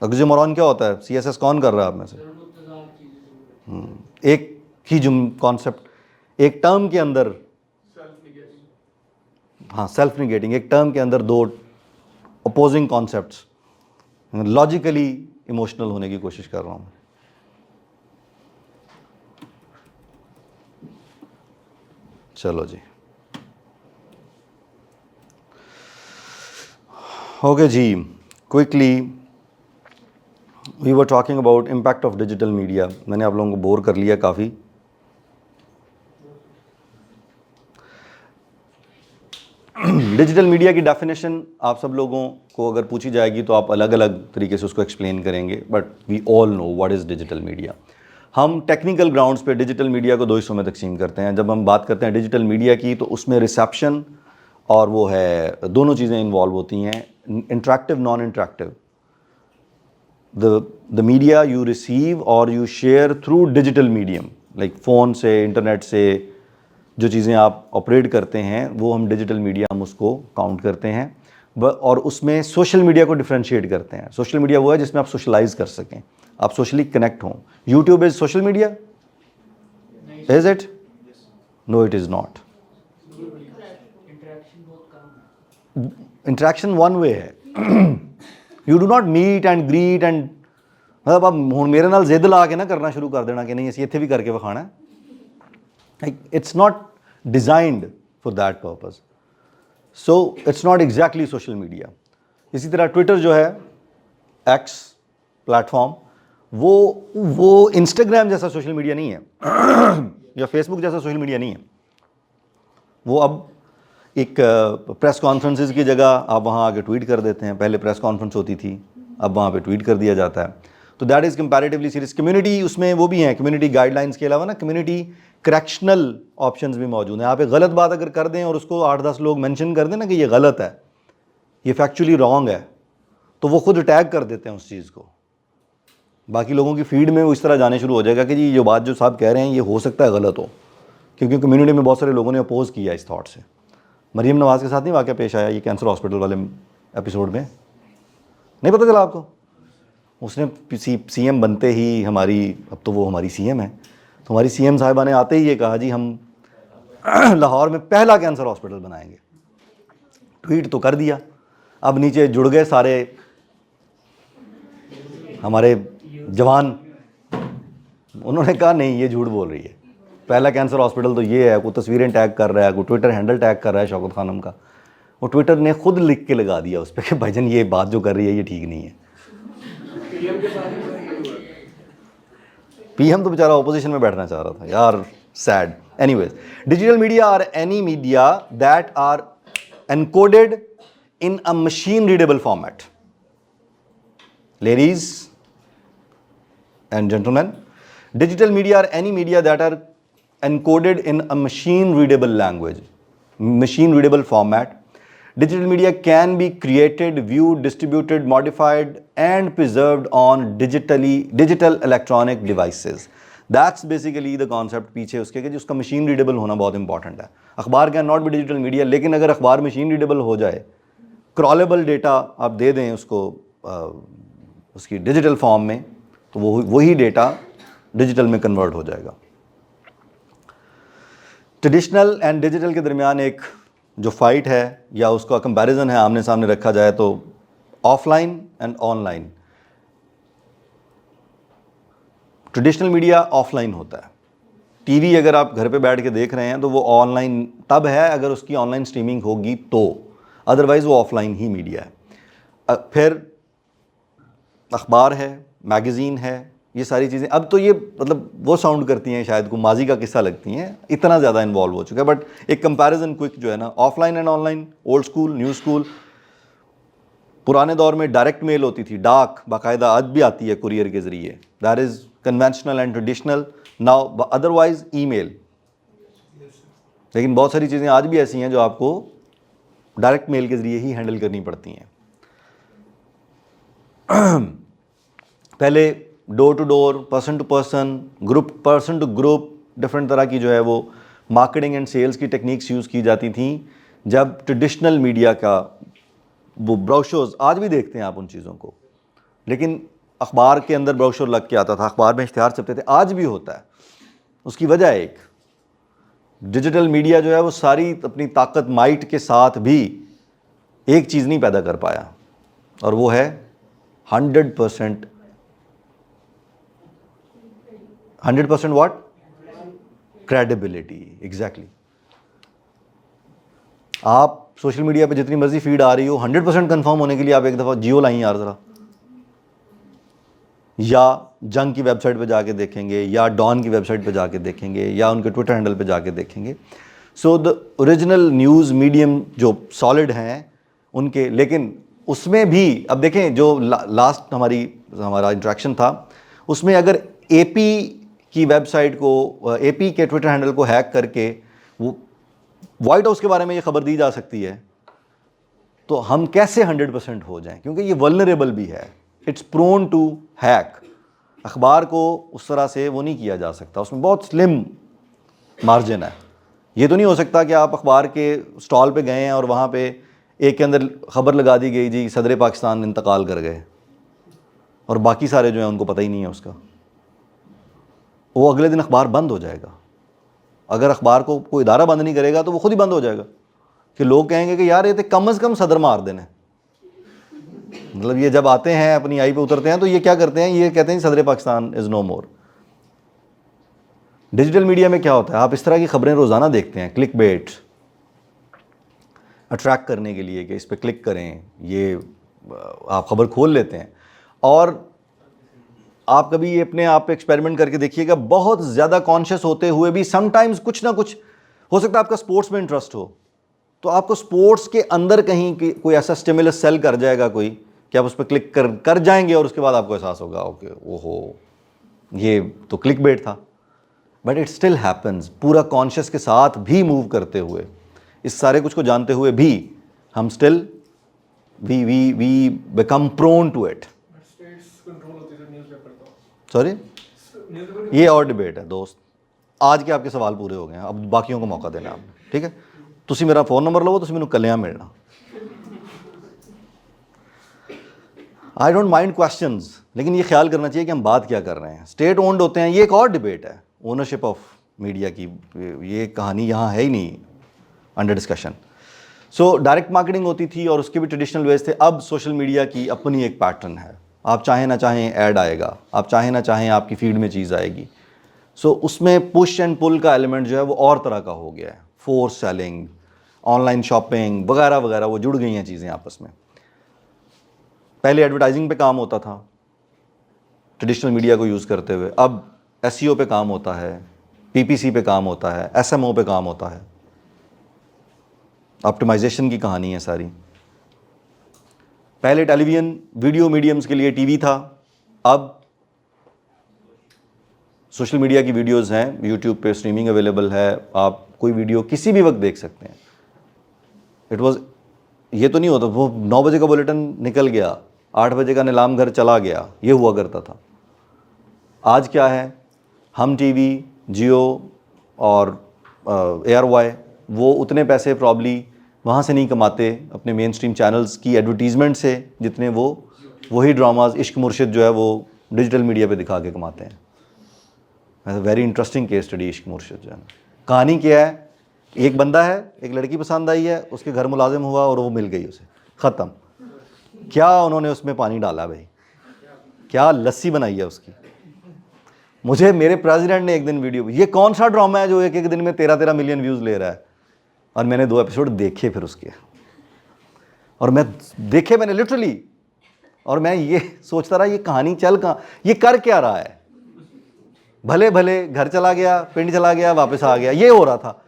Oxymoron क्या होता है? CSS कौन कर रहा है आप में से? एक ही कॉन्सेप्ट, एक टर्म के अंदर, हाँ सेल्फ निगेटिंग, एक टर्म के अंदर दो अपोजिंग कॉन्सेप्ट्स, लॉजिकली इमोशनल होने की कोशिश कर रहा हूँ। चलो जी, ओके जी, quickly we were talking about impact of digital media. मैंने आप लोगों को बोर कर लिया काफ़ी। डिजिटल मीडिया की डेफिनेशन आप सब लोगों को अगर पूछी जाएगी तो आप अलग अलग तरीके से उसको एक्सप्लेन करेंगे, but we all know what is digital media. हम टेक्निकल ग्राउंड्स पे डिजिटल मीडिया को दो हिस्सों में तकसीम करते हैं। जब हम बात करते हैं डिजिटल मीडिया की तो उसमें रिसेप्शन और वो है, दोनों चीज़ें इन्वॉल्व होती हैं, interactive non interactive. the media you receive or you share through digital medium, like phone से, इंटरनेट से जो चीज़ें आप ऑपरेट करते हैं वो हम डिजिटल मीडिया, हम उसको काउंट करते हैं। और उसमें सोशल मीडिया को डिफ्रेंशिएट करते हैं। सोशल मीडिया वो है जिसमें आप सोशलाइज कर सकें, आप सोशली कनेक्ट हों। YouTube is social media, is it? No it is not. Interaction one way है। You do not meet and greet and, मतलब आप हुण मेरे नाल जिद ला के ना करना शुरू कर देना कि नहीं असीं इत्थे भी करके विखाना है। Like it's not designed for that purpose, so it's not exactly social media. इसी तरह ट्विटर जो है, एक्स प्लेटफॉर्म, वो इंस्टाग्राम जैसा सोशल मीडिया नहीं है या फेसबुक जैसा सोशल मीडिया नहीं है। वो अब एक प्रेस कॉन्फ्रेंसेस की जगह आप वहाँ आके ट्वीट कर देते हैं। पहले प्रेस कॉन्फ्रेंस होती थी, अब वहाँ पे ट्वीट कर दिया जाता है। तो that is comparatively serious. Community उसमें वो भी हैं, कम्युनिटी गाइडलाइंस के अलावा ना कम्युनिटी करेक्शनल ऑप्शंस भी मौजूद हैं। आप एक गलत बात अगर कर दें और उसको 8-10 लोग मेंशन कर दें ना कि ये गलत है, ये फैक्चुअली रॉन्ग है, तो वो खुद टैग कर देते हैं उस चीज़ को। बाकी लोगों की फीड में वो इस तरह जाने शुरू हो जाएगा कि जी जो बात जो साहब कह रहे हैं ये हो सकता है गलत हो, क्योंकि कम्युनिटी में बहुत सारे लोगों ने अपोज किया इस थॉट से। मरीम नवाज़ के साथ नहीं वाक़या पेश आया ये कैंसर हॉस्पिटल वाले एपिसोड में? नहीं पता चला आपको? उसने CM बनते ही हमारी, अब तो वो हमारी CM है, तो हमारी CM साहिबा ने आते ही ये कहा जी हम लाहौर में पहला कैंसर हॉस्पिटल बनाएंगे। ट्वीट तो कर दिया, अब नीचे जुड़ गए सारे हमारे जवान, उन्होंने कहा नहीं ये झूठ बोल रही है, पहला कैंसर हॉस्पिटल तो ये है। कोई तस्वीरें टैग कर रहा है, कोई ट्विटर हैंडल टैग कर रहा है शौकत खानम का, वो ट्विटर ने खुद लिख के लगा दिया उस पर कि भाईजान ये बात जो कर रही है ये ठीक नहीं है। PM तो बेचारा ऑपोजिशन में बैठना चाह रहा था यार, sad. Anyways, digital media are any media that are encoded in a machine readable format. Ladies and gentlemen, digital media are any media that are encoded in a machine readable language, machine readable format. Digital media can be created, viewed, distributed, modified and preserved on digital electronic devices. That's basically the concept पीछे उसके कि उसका machine readable होना बहुत important है। अखबार can not B digital media, लेकिन अगर अखबार machine readable हो जाए, क्रॉलेबल डेटा आप दे दें उसको उसकी डिजिटल फॉर्म में, तो वही डेटा डिजिटल में कन्वर्ट हो जाएगा। ट्रेडिशनल एंड डिजिटल के दरमियान एक जो फाइट है या उसका कंपैरिजन है आमने सामने रखा जाए तो offline and online. Traditional media offline होता है। टीवी अगर आप घर पे बैठ के देख रहे हैं तो वो ऑनलाइन तब है अगर उसकी ऑनलाइन स्ट्रीमिंग होगी तो, अदरवाइज़ वो ऑफलाइन ही मीडिया है। फिर अखबार है, मैगज़ीन है, ये सारी चीज़ें अब तो ये मतलब वो साउंड करती हैं शायद को माजी का किस्सा लगती हैं, इतना ज़्यादा इन्वॉल्व हो चुका है। बट एक कंपैरिजन क्विक जो है ना, offline and online, old school new school. पुराने दौर में डायरेक्ट मेल होती थी, डाक बाकायदा आज भी आती है कुरियर के ज़रिए, that is conventional and traditional. Now otherwise email. लेकिन बहुत सारी चीज़ें आज भी ऐसी हैं जो आपको डायरेक्ट मेल के ज़रिए ही हैंडल करनी पड़ती हैं। पहले door to door, person to person, group person to group, different तरह की जो है वो मार्केटिंग एंड सेल्स की टेक्निक्स यूज़ की जाती थी। जब ट्रेडिशनल मीडिया का वो ब्रोशर्स, आज भी देखते हैं आप उन चीज़ों को, लेकिन अखबार के अंदर ब्रोशर लग के आता था, अखबार में इश्तिहार छपते थे, आज भी होता है। उसकी वजह एक डिजिटल मीडिया जो है वो सारी अपनी ताकत माइट के साथ भी एक चीज़ नहीं पैदा कर पाया, और वो है 100% व्हाट? क्रेडिबिलिटी। एग्जैक्टली। आप सोशल मीडिया पे जितनी मर्जी फीड आ रही हो, 100% कंफर्म होने के लिए आप एक दफ़ा जियो लाइन यार ज़रा, या जंग की वेबसाइट पे जाके देखेंगे, या डॉन की वेबसाइट पे जाके देखेंगे, या उनके ट्विटर हैंडल पे जाके देखेंगे। So the original news medium जो सॉलिड हैं उनके, लेकिन उसमें भी अब देखें जो लास्ट हमारा इंटरेक्शन था उसमें अगर एपी की वेबसाइट को, एपी के ट्विटर हैंडल को हैक करके वो वाइट हाउस के बारे में ये खबर दी जा सकती है, तो हम कैसे 100% हो जाएं? क्योंकि ये वल्नरेबल भी है, इट्स प्रोन टू हैक। अखबार को उस तरह से वो नहीं किया जा सकता, उसमें बहुत स्लिम मार्जिन है। ये तो नहीं हो सकता कि आप अखबार के स्टॉल पे गए हैं और वहाँ पे एक के अंदर ख़बर लगा दी गई जी सदर पाकिस्तान इंतकाल कर गए, और बाकी सारे जो हैं उनको पता ही नहीं है उसका। वो अगले दिन अखबार बंद हो जाएगा। अगर अखबार को कोई इदारा बंद नहीं करेगा तो वो खुद ही बंद हो जाएगा, कि लोग कहेंगे कि यार ये तो कम से कम सदर मार देने। मतलब ये जब आते हैं अपनी आई पे उतरते हैं तो ये क्या करते हैं, ये कहते हैं सदर Pakistan is no more. Digital media में क्या होता है, आप इस तरह की खबरें रोज़ाना देखते हैं, क्लिक बेट अट्रैक्ट करने के लिए कि इस पर क्लिक करें, ये आप ख़बर खोल लेते हैं। और आप कभी ये अपने आप पे एक्सपेरिमेंट करके देखिएगा, बहुत ज़्यादा कॉन्शियस होते हुए भी समटाइम्स कुछ ना कुछ हो सकता है। आपका स्पोर्ट्स में इंटरेस्ट हो तो आपको स्पोर्ट्स के अंदर कहीं कोई ऐसा स्टिमुलस सेल कर जाएगा कोई, कि आप उस पर क्लिक कर जाएंगे और उसके बाद आपको एहसास होगा ओके ओहो ये तो क्लिक बेट था। बट इट स्टिल हैपन्स, पूरा कॉन्शियस के साथ भी मूव करते हुए, इस सारे कुछ को जानते हुए भी हम still we become prone to it. Sorry, ये और डिबेट है दोस्त। आज के आपके सवाल पूरे हो गए हैं, अब बाकियों को मौका देना आपने, ठीक है? तुसी मेरा फ़ोन नंबर लो, तुसी मैनू कलियां मिलना। आई डोंट माइंड क्वेश्चंस, लेकिन ये ख्याल करना चाहिए कि हम बात क्या कर रहे हैं। स्टेट ओन्ड होते हैं, ये एक और डिबेट है, ओनरशिप ऑफ मीडिया की, ये कहानी यहाँ है ही नहीं under discussion. So direct marketing होती थी और उसके भी ट्रेडिशनल वेज थे। अब सोशल मीडिया की अपनी एक पैटर्न है, आप चाहें ना चाहें ऐड आएगा, आप चाहें ना चाहें आपकी फीड में चीज़ आएगी। सो उसमें पुश एंड पुल का एलिमेंट जो है वो और तरह का हो गया है। फोर्स सेलिंग, ऑनलाइन शॉपिंग वगैरह वगैरह, वो जुड़ गई हैं चीज़ें आपस में। पहले एडवर्टाइजिंग पे काम होता था ट्रेडिशनल मीडिया को यूज़ करते हुए, अब एसईओ पे काम होता है, पीपीसी पे काम होता है, एसएमओ पे काम होता है। ऑप्टिमाइजेशन की कहानी है सारी। पहले टेलीविज़न वीडियो मीडियम्स के लिए टीवी था, अब सोशल मीडिया की वीडियोस हैं, यूट्यूब पे स्ट्रीमिंग अवेलेबल है, आप कोई वीडियो किसी भी वक्त देख सकते हैं। इट वाज, ये तो नहीं होता वो 9 बजे का बुलेटिन निकल गया, 8 बजे का नीलाम घर चला गया, ये हुआ करता था। आज क्या है, हम टीवी, जियो और एयरवाई, वो उतने पैसे प्रॉब्ली वहाँ से नहीं कमाते अपने मेन स्ट्रीम चैनल्स की एडवर्टीज़मेंट से, जितने वो वही ड्रामाज इश्क मुर्शिद जो है वो डिजिटल मीडिया पे दिखा के कमाते हैं। वेरी इंटरेस्टिंग केस स्टडी इश्क मुर्शिद जो है। कहानी क्या है, एक बंदा है, एक लड़की पसंद आई है, उसके घर मुलाजिम हुआ और वो मिल गई उसे, ख़त्म। क्या उन्होंने उसमें पानी डाला भाई, क्या लस्सी बनाई है उसकी। मुझे मेरे प्रेसिडेंट ने एक दिन वीडियो, ये कौन सा ड्रामा है जो एक दिन में 13-13 मिलियन व्यूज़ ले रहा है। और मैंने 2 एपिसोड देखे फिर उसके, और मैंने लिटरली, और मैं ये सोचता रहा ये कहानी चल कहाँ, ये कर क्या रहा है। भले भले घर चला गया, पिंड चला गया, वापस आ गया, ये हो रहा था।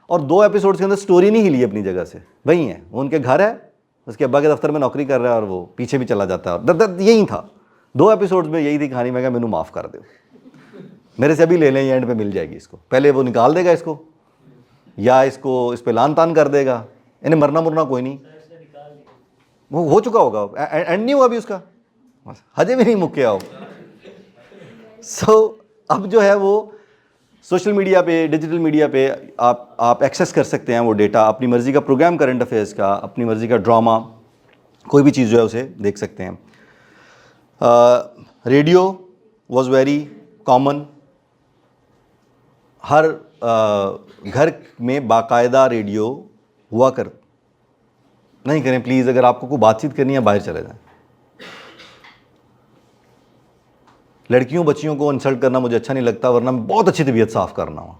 और 2 एपिसोड्स के अंदर स्टोरी नहीं हिली अपनी जगह से। वही है, वो उनके घर है, उसके अब्बा के दफ्तर में नौकरी कर रहा है और वो पीछे भी चला जाता है। यही था 2 एपिसोड्स में, यही थी कहानी। मैं कहा मैनू माफ़ कर दो, मेरे से अभी ले लें, एंड पे मिल जाएगी इसको। पहले वो निकाल देगा इसको, या इसको इस पे लान तान कर देगा, इन्हें मरना मुरना कोई नहीं, वो हो चुका होगा, एंड नहीं हुआ अभी उसका, हजे भी नहीं मुक्के आओ। सो अब जो है वो सोशल मीडिया पे, डिजिटल मीडिया पे आप एक्सेस कर सकते हैं वो डेटा, अपनी मर्ज़ी का प्रोग्राम, करंट अफेयर्स का, अपनी मर्ज़ी का ड्रामा, कोई भी चीज़ जो है उसे देख सकते हैं। रेडियो वॉज वेरी कॉमन, हर घर में बाकायदा रेडियो हुआ कर। नहीं करें प्लीज़, अगर आपको कोई बातचीत करनी है बाहर चले जाएं। लड़कियों बच्चियों को इंसल्ट करना मुझे अच्छा नहीं लगता, वरना मैं बहुत अच्छी तबीयत साफ़ करना हूँ।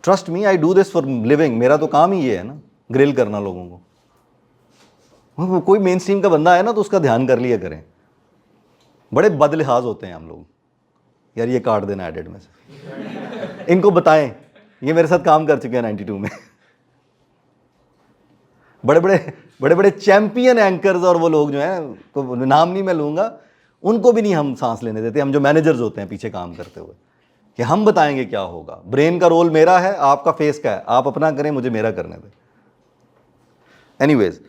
Trust me, I do this for living, मेरा तो काम ही ये है ना, ग्रिल करना लोगों को। कोई मेन स्ट्रीम का बंदा है ना तो उसका ध्यान कर लिया करें। बड़े बदलिहाज होते हैं हम लोग, यार ये काट देना एडिट में से। इनको बताएं, ये मेरे साथ काम कर चुके हैं 92 में। बड़े बड़े चैंपियन एंकर्स और वो लोग जो हैं, नाम नहीं मैं लूँगा, उनको भी नहीं हम सांस लेने देते। हम जो मैनेजर्स होते हैं पीछे काम करते हुए, कि हम बताएंगे क्या होगा। ब्रेन का रोल मेरा है, आपका फेस का है, आप अपना करें, मुझे मेरा करने दें। Anyways,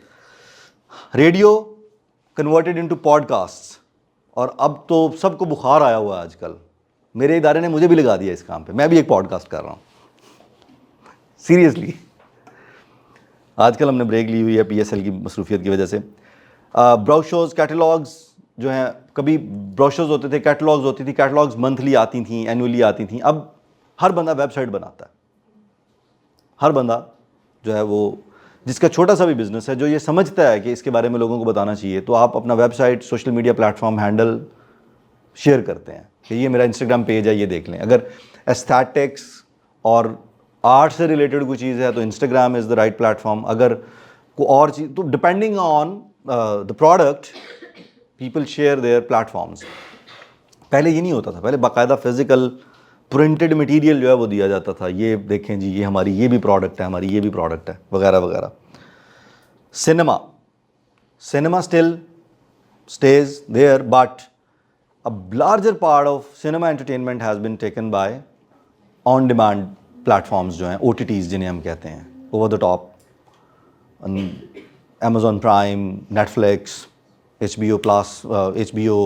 radio converted into podcast, और अब तो सबको बुखार आया हुआ है आजकल। मेरे इदारे ने मुझे भी लगा दिया इस काम पे, मैं भी एक पॉडकास्ट कर रहा हूँ सीरियसली। आजकल हमने ब्रेक ली हुई है PSL की मसरूफियत की वजह से। ब्रोशर्स, कैटलॉग्स जो हैं, कभी ब्रोशर्स होते थे, कैटलॉग्स होती थी, कैटलॉग्स मंथली आती थी, एनुअली आती थी। अब हर बंदा वेबसाइट बनाता है। हर बंदा जो है वो, जिसका छोटा सा भी बिजनेस है, जो ये समझता है कि इसके बारे में लोगों को बताना चाहिए, तो आप अपना website, social media platform handle share करते हैं कि ये मेरा इंस्टाग्राम पेज है, ये देख लें। अगर एस्थेटिक्स और आर्ट से रिलेटेड कोई चीज़ है तो Instagram is the right platform. अगर कोई और चीज़, तो depending on the product people share their platforms. पहले ये नहीं होता था, पहले बाकायदा फिजिकल प्रिंटेड मटेरियल जो है वो दिया जाता था, ये देखें जी, ये हमारी ये भी प्रोडक्ट है, हमारी ये भी प्रोडक्ट है, वगैरह वगैरह। Cinema still stays there, but a larger part of cinema entertainment has been taken by on-demand platforms जो हैं, OTTs जिन्हें हम कहते हैं, over the top, Amazon Prime, Netflix, HBO Plus, HBO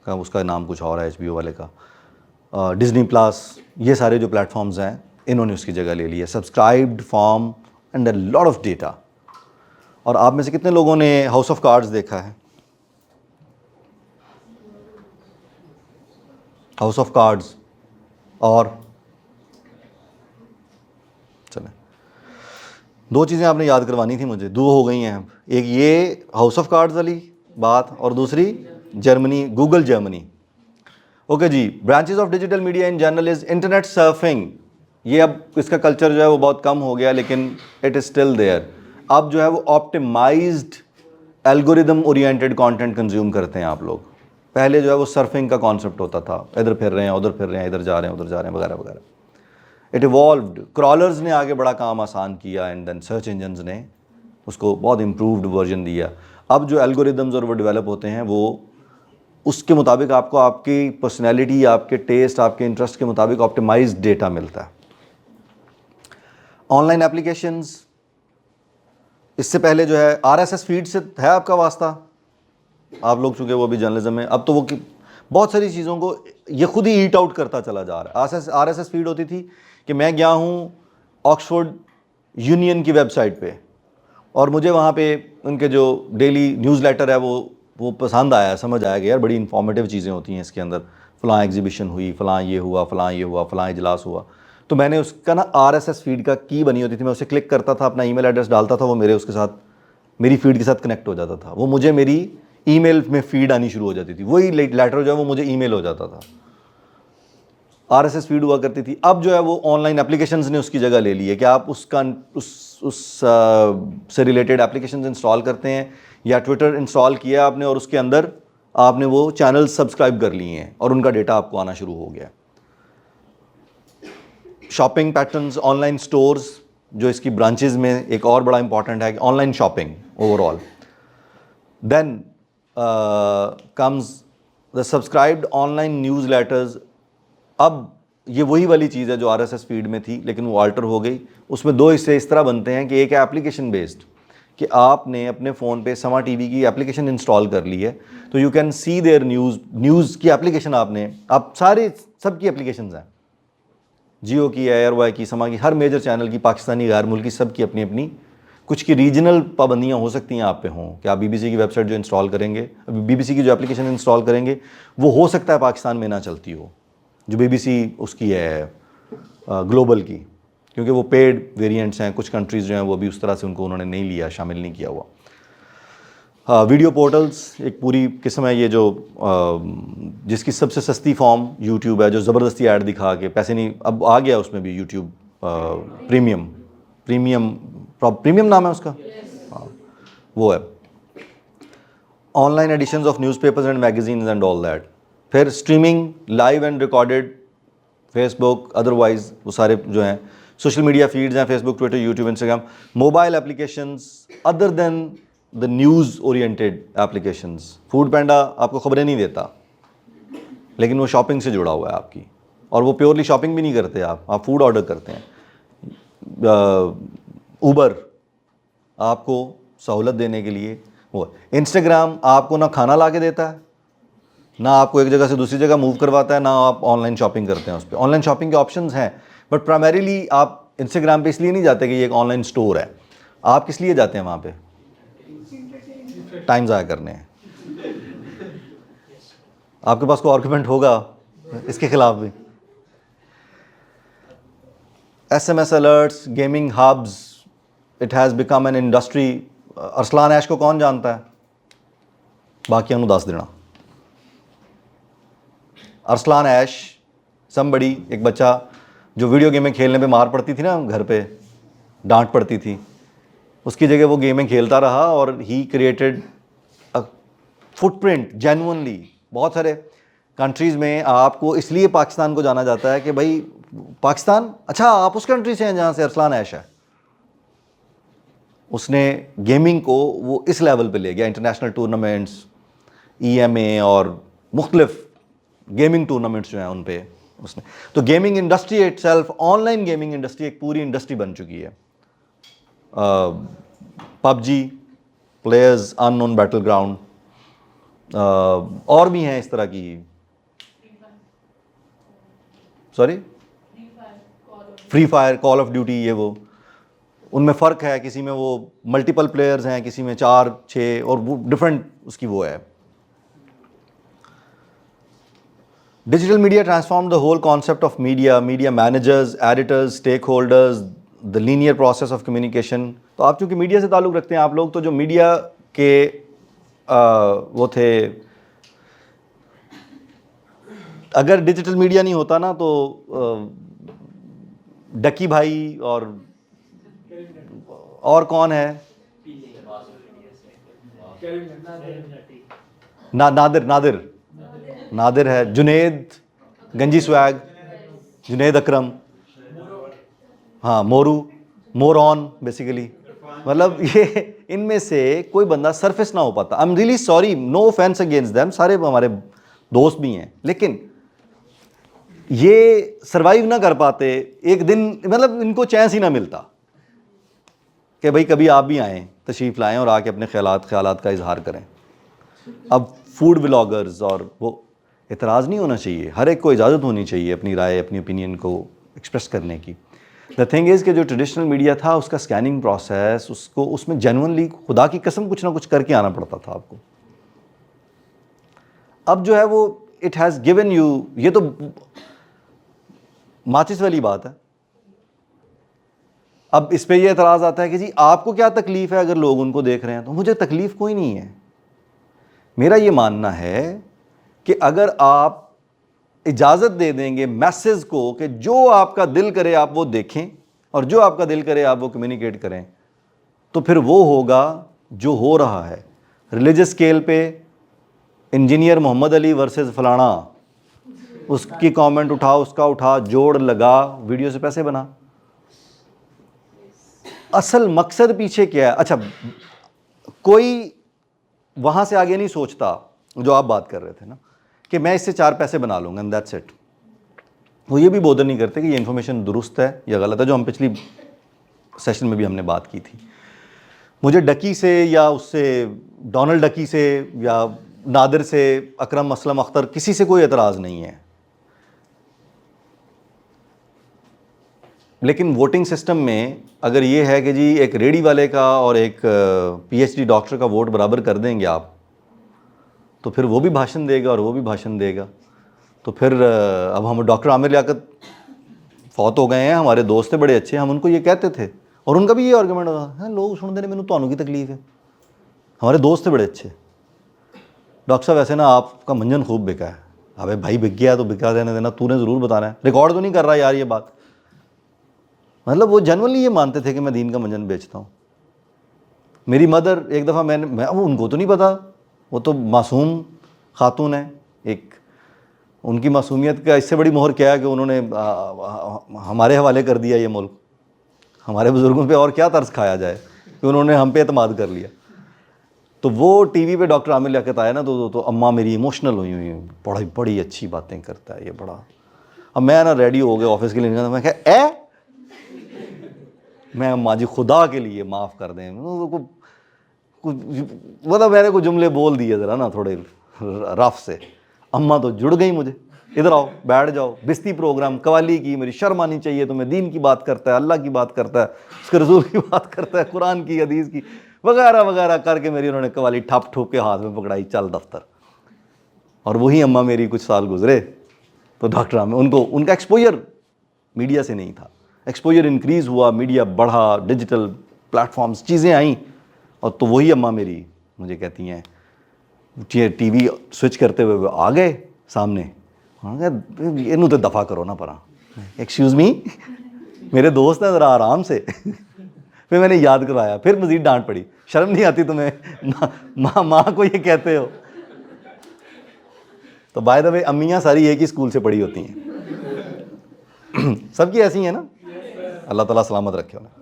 का उसका नाम कुछ और है, HBO वाले का, Disney Plus, ये सारे जो प्लेटफॉर्म्स हैं इन्होंने उसकी जगह ले ली है। Subscribed form and a lot of data. और आप में से कितने लोगों ने हाउस ऑफ कार्ड्स देखा है? हाउस ऑफ कार्ड्स, और चलें, दो चीज़ें आपने याद करवानी थी मुझे, दो हो गई हैं। एक ये हाउस ऑफ कार्ड्स वाली बात, और दूसरी Germany, Google Germany. Okay ji, branches of digital media in general is internet surfing. ये अब इसका कल्चर जो है वो बहुत कम हो गया, लेकिन इट इज़ स्टिल देयर। अब जो है वो optimised algorithm oriented content consume करते हैं आप लोग। पहले जो है वो सर्फिंग का कॉन्सेप्ट होता था, इधर फिर रहे हैं, उधर फिर रहे हैं, इधर जा रहे हैं, उधर जा रहे हैं, वगैरह वगैरह। इट इवॉल्व्ड, क्रॉलर्स ने आगे बड़ा काम आसान किया, एंड देन सर्च इंजन्स ने उसको बहुत इम्प्रूव्ड वर्जन दिया। अब जो एल्गोरिदम्स और वो डेवलप होते हैं, वो उसके मुताबिक आपको आपकी पर्सनैलिटी, आपके टेस्ट, आपके इंटरेस्ट के मुताबिक ऑप्टिमाइज्ड डेटा मिलता है। ऑनलाइन एप्लीकेशंस, इससे पहले जो है RSS फीड से है आपका वास्ता, आप लोग चूँकि वो भी जर्नलिज्म में, अब तो वो बहुत सारी चीज़ों को ये खुद ही ईट आउट करता चला जा रहा है। RSS फीड होती थी कि मैं गया हूँ ऑक्सफोर्ड यूनियन की वेबसाइट पे, और मुझे वहाँ पे उनके जो डेली न्यूज़लेटर है वो पसंद आया, समझ आया कि यार बड़ी इन्फॉर्मेटिव चीज़ें होती हैं इसके अंदर, फ़लाँ एग्जीबिशन हुई, फ़लाँ ये हुआ, फ़लाँ ये हुआ, फ़लाँ इजलास हुआ। तो मैंने उसका ना RSS फीड का की बनी होती थी, मैं उसे क्लिक करता था, अपना ईमेल एड्रेस डालता था, वो मेरे उसके साथ मेरी फीड के साथ कनेक्ट हो जाता था, वो मुझे मेरी ईमेल में फीड आनी शुरू हो जाती थी, वही लेटर जो है वो मुझे ईमेल हो जाता था, RSS फीड हुआ करती थी। अब जो है वो ऑनलाइन एप्लीकेशंस ने उसकी जगह ले ली है कि आप से रिलेटेड एप्लीकेशंस इंस्टॉल करते हैं या ट्विटर इंस्टॉल किया आपने और उसके अंदर आपने वो चैनल सब्सक्राइब कर लिए हैं और उनका डेटा आपको आना शुरू हो गया। शॉपिंग पैटर्न्स, ऑनलाइन स्टोर्स जो इसकी ब्रांचेस में एक और बड़ा इंपॉर्टेंट है कि online shopping overall. Then comes the subscribed online newsletters. अब ये वही वाली चीज़ है जो RSS फीड में थी, लेकिन वो अल्टर हो गई। उसमें दो हिस्से इस तरह बनते हैं कि एक है एप्लीकेशन बेस्ड, कि आपने अपने फ़ोन पे समा टीवी की एप्लीकेशन इंस्टॉल कर ली है, तो you can see there news की एप्लीकेशन आप सारे सब की एप्लीकेशंस हैं, जियो की, एयरवाई की, समा की, हर मेजर चैनल की, पाकिस्तानी, गैर मुल्की, सब की अपनी अपनी। कुछ की रीजनल पाबंदियाँ हो सकती हैं आप पे हों कि आप BBC की वेबसाइट जो इंस्टॉल करेंगे, BBC की जो एप्लीकेशन इंस्टॉल करेंगे वो हो सकता है पाकिस्तान में ना चलती हो, जो BBC उसकी है ग्लोबल की, क्योंकि वो पेड वेरिएंट्स हैं। कुछ कंट्रीज़ जो हैं वो अभी उस तरह से उनको उन्होंने नहीं लिया, शामिल नहीं किया हुआ। वीडियो पोर्टल्स एक पूरी किस्म है ये जो जिसकी सबसे सस्ती फॉर्म YouTube है, जो ज़बरदस्ती ऐड दिखा के पैसे नहीं, अब आ गया उसमें भी YouTube प्रीमियम नाम है उसका, हाँ वो है। Online editions of newspapers and magazines and all that. फिर streaming, live and recorded, Facebook, otherwise वो सारे जो हैं सोशल मीडिया फीड्स हैं, Facebook, Twitter, YouTube, Instagram, mobile applications other than the news oriented applications. Food Panda आपको खबरें नहीं देता, लेकिन वो शॉपिंग से जुड़ा हुआ है आपकी, और वो प्योरली शॉपिंग भी नहीं करते, आप फूड ऑर्डर करते हैं। ऊबर आपको सहूलत देने के लिए वो। इंस्टाग्राम आपको ना खाना ला के देता है, ना आपको एक जगह से दूसरी जगह मूव करवाता है, ना आप ऑनलाइन शॉपिंग करते हैं उस पर। ऑनलाइन शॉपिंग के ऑप्शंस हैं, बट प्राइमरीली आप इंस्टाग्राम पे इसलिए नहीं जाते कि ये एक ऑनलाइन स्टोर है। आप किस लिए जाते हैं वहाँ पे? टाइम ज़ाया करने हैं। आपके पास कोई आर्गुमेंट होगा इसके खिलाफ भी? SMS alerts, gaming hubs, it has become an industry. Arsalan Ash को कौन जानता है? बाकियों को दस देना। अरसलान ऐश समबड़ी, एक बच्चा जो वीडियो गेमें खेलने पे मार पड़ती थी ना, घर पे डांट पड़ती थी, उसकी जगह वो गेमें खेलता रहा और he created a footprint genuinely. बहुत सारे कंट्रीज़ में आपको इसलिए पाकिस्तान को जाना जाता है कि भाई पाकिस्तान, अच्छा आप उस कंट्री से हैं जहाँ से अरसलान ऐश है। उसने गेमिंग को वो इस लेवल पे ले गया, इंटरनेशनल टूर्नामेंट्स, EMA और मुख्तलिफ गेमिंग टूर्नामेंट्स जो हैं उन पे उसने। तो gaming industry itself, online gaming industry एक पूरी इंडस्ट्री बन चुकी है। PUBG, players unknown battle ground, और भी हैं इस तरह की। Sorry, free fire, call of duty, ये वो। उनमें फ़र्क है, किसी में वो मल्टीपल प्लेयर्स हैं, किसी में 4-6, और वो डिफरेंट उसकी वो है। Digital media transformed the whole concept of media, media managers, editors, stakeholders, the linear process of communication। तो आप चूँकि मीडिया से ताल्लुक़ रखते हैं आप लोग, तो जो मीडिया के वो थे, अगर डिजिटल मीडिया नहीं होता ना तो डकी भाई और कौन है, नादिर है, जुनेद, गंजी स्वैग, जुनेद अकरम, हाँ मोरॉन बेसिकली। मतलब ये इनमें से कोई बंदा सरफेस ना हो पाता। I am really sorry, no offence against them, सारे हमारे दोस्त भी हैं, लेकिन ये सरवाइव ना कर पाते एक दिन, मतलब इनको चैन ही ना मिलता कि भाई कभी आप भी आएँ, तशरीफ़ लाएँ और आके अपने ख्यालात का इजहार करें। अब फूड व्लॉगर्स और वो, एतराज़ नहीं होना चाहिए, हर एक को इजाज़त होनी चाहिए अपनी राय, अपनी ओपिनियन को एक्सप्रेस करने की। द थिंग इज़ कि जो ट्रेडिशनल मीडिया था उसका स्कैनिंग प्रोसेस, उसको उसमें जेन्युइनली खुदा की कसम कुछ ना कुछ करके आना पड़ता था आपको। अब जो है वो इट हैज़ गिवन यू, ये तो माचिस वाली बात है, अब इस पे ये एतराज़ आता है कि जी आपको क्या तकलीफ़ है अगर लोग उनको देख रहे हैं, तो मुझे तकलीफ़ कोई नहीं है। मेरा ये मानना है कि अगर आप इजाज़त दे देंगे मैसेज को कि जो आपका दिल करे आप वो देखें और जो आपका दिल करे आप वो कम्युनिकेट करें, तो फिर वो होगा जो हो रहा है। रिलीजियस स्केल पे इंजीनियर मोहम्मद अली वर्सेस फलाना, उसकी कमेंट उठा, उसका उठा, जोड़ लगा, वीडियो से पैसे बना। असल मकसद पीछे क्या है? अच्छा, कोई वहाँ से आगे नहीं सोचता, जो आप बात कर रहे थे ना, कि मैं इससे 4 पैसे बना लूँगा एंड दैट्स इट। वो ये भी बोधर नहीं करते कि ये इन्फॉर्मेशन दुरुस्त है या गलत है, जो हम पिछली सेशन में भी हमने बात की थी। मुझे डकी से या उससे डोनाल्ड डकी से या नादिर से, अकरम असलम अख्तर, किसी से कोई एतराज़ नहीं है। लेकिन वोटिंग सिस्टम में अगर ये है कि जी एक रेडी वाले का और एक पीएचडी डॉक्टर का वोट बराबर कर देंगे आप, तो फिर वो भी भाषण देगा और वो भी भाषण देगा। तो फिर अब हम डॉक्टर आमिर लियाकत फौत हो गए हैं, हमारे दोस्त थे बड़े अच्छे, हम उनको ये कहते थे और उनका भी ये आर्गूमेंट होता है, लोग सुन देने, मैंने तो की तकलीफ है। हमारे दोस्त थे बड़े अच्छे, डॉक्टर साहब ऐसे ना आपका मंजन खूब बिका है। अबे भाई बिक गया तो बिका देने देना, तूने ज़रूर बताना है, रिकॉर्ड तो नहीं कर रहा यार ये बात। मतलब वो जनरली ये मानते थे कि मैं दीन का मंजन बेचता हूँ। मेरी मदर एक दफ़ा मैं उनको तो नहीं पता, वो तो मासूम खातून है एक, उनकी मासूमियत का इससे बड़ी मोहर क्या है कि उन्होंने हमारे हवाले कर दिया ये मुल्क। हमारे बुज़ुर्गों पे और क्या तर्स खाया जाए कि उन्होंने हम पे एतमाद कर लिया। तो वो टीवी पे डॉक्टर आमिर लियाकत आया ना, तो अम्मा मेरी इमोशनल हुई हुई, बड़ी अच्छी बातें करता है ये बड़ा। अब मैं ना रेडी हो गया ऑफिस के लिए निकला, मैं कहा मैं अम्मा जी खुदा के लिए माफ़ कर दें, मतलब मैंने कुछ जुमले बोल दिए ज़रा ना थोड़े रफ से। अम्मा तो जुड़ गई मुझे, इधर आओ बैठ जाओ, बिस्ती प्रोग्राम कवाली की, मेरी शर्म आनी चाहिए, तुम्हें दीन की बात करता है, अल्लाह की बात करता है, उसके रसूल की बात करता है, कुरान की, हदीस की, वगैरह वगैरह करके मेरी उन्होंने कवाली ठप ठूप के हाथ में पकड़ाई, चल दफ्तर। और वही अम्मा मेरी कुछ साल गुजरे तो डॉक्टर में उनको उनका एक्सपोजर मीडिया से नहीं था, एक्सपोजर इंक्रीज़ हुआ, मीडिया बढ़ा, डिजिटल प्लेटफॉर्म्स चीज़ें आई, और तो वही अम्मा मेरी मुझे कहती हैं, टीवी स्विच करते हुए आ गए सामने, इनू तो दफ़ा करो ना परा, एक्सक्यूज़ मी मेरे दोस्त हैं ज़रा आराम से। फिर मैंने याद करवाया, फिर मज़ीद डांट पड़ी, शर्म नहीं आती तुम्हें, माँ को ये कहते हो। तो बाय द वे अम्मियाँ सारी एक ही स्कूल से पढ़ी होती हैं। सबकी ऐसी हैं ना, अल्लाह ताला सलामत रखे उन्हें।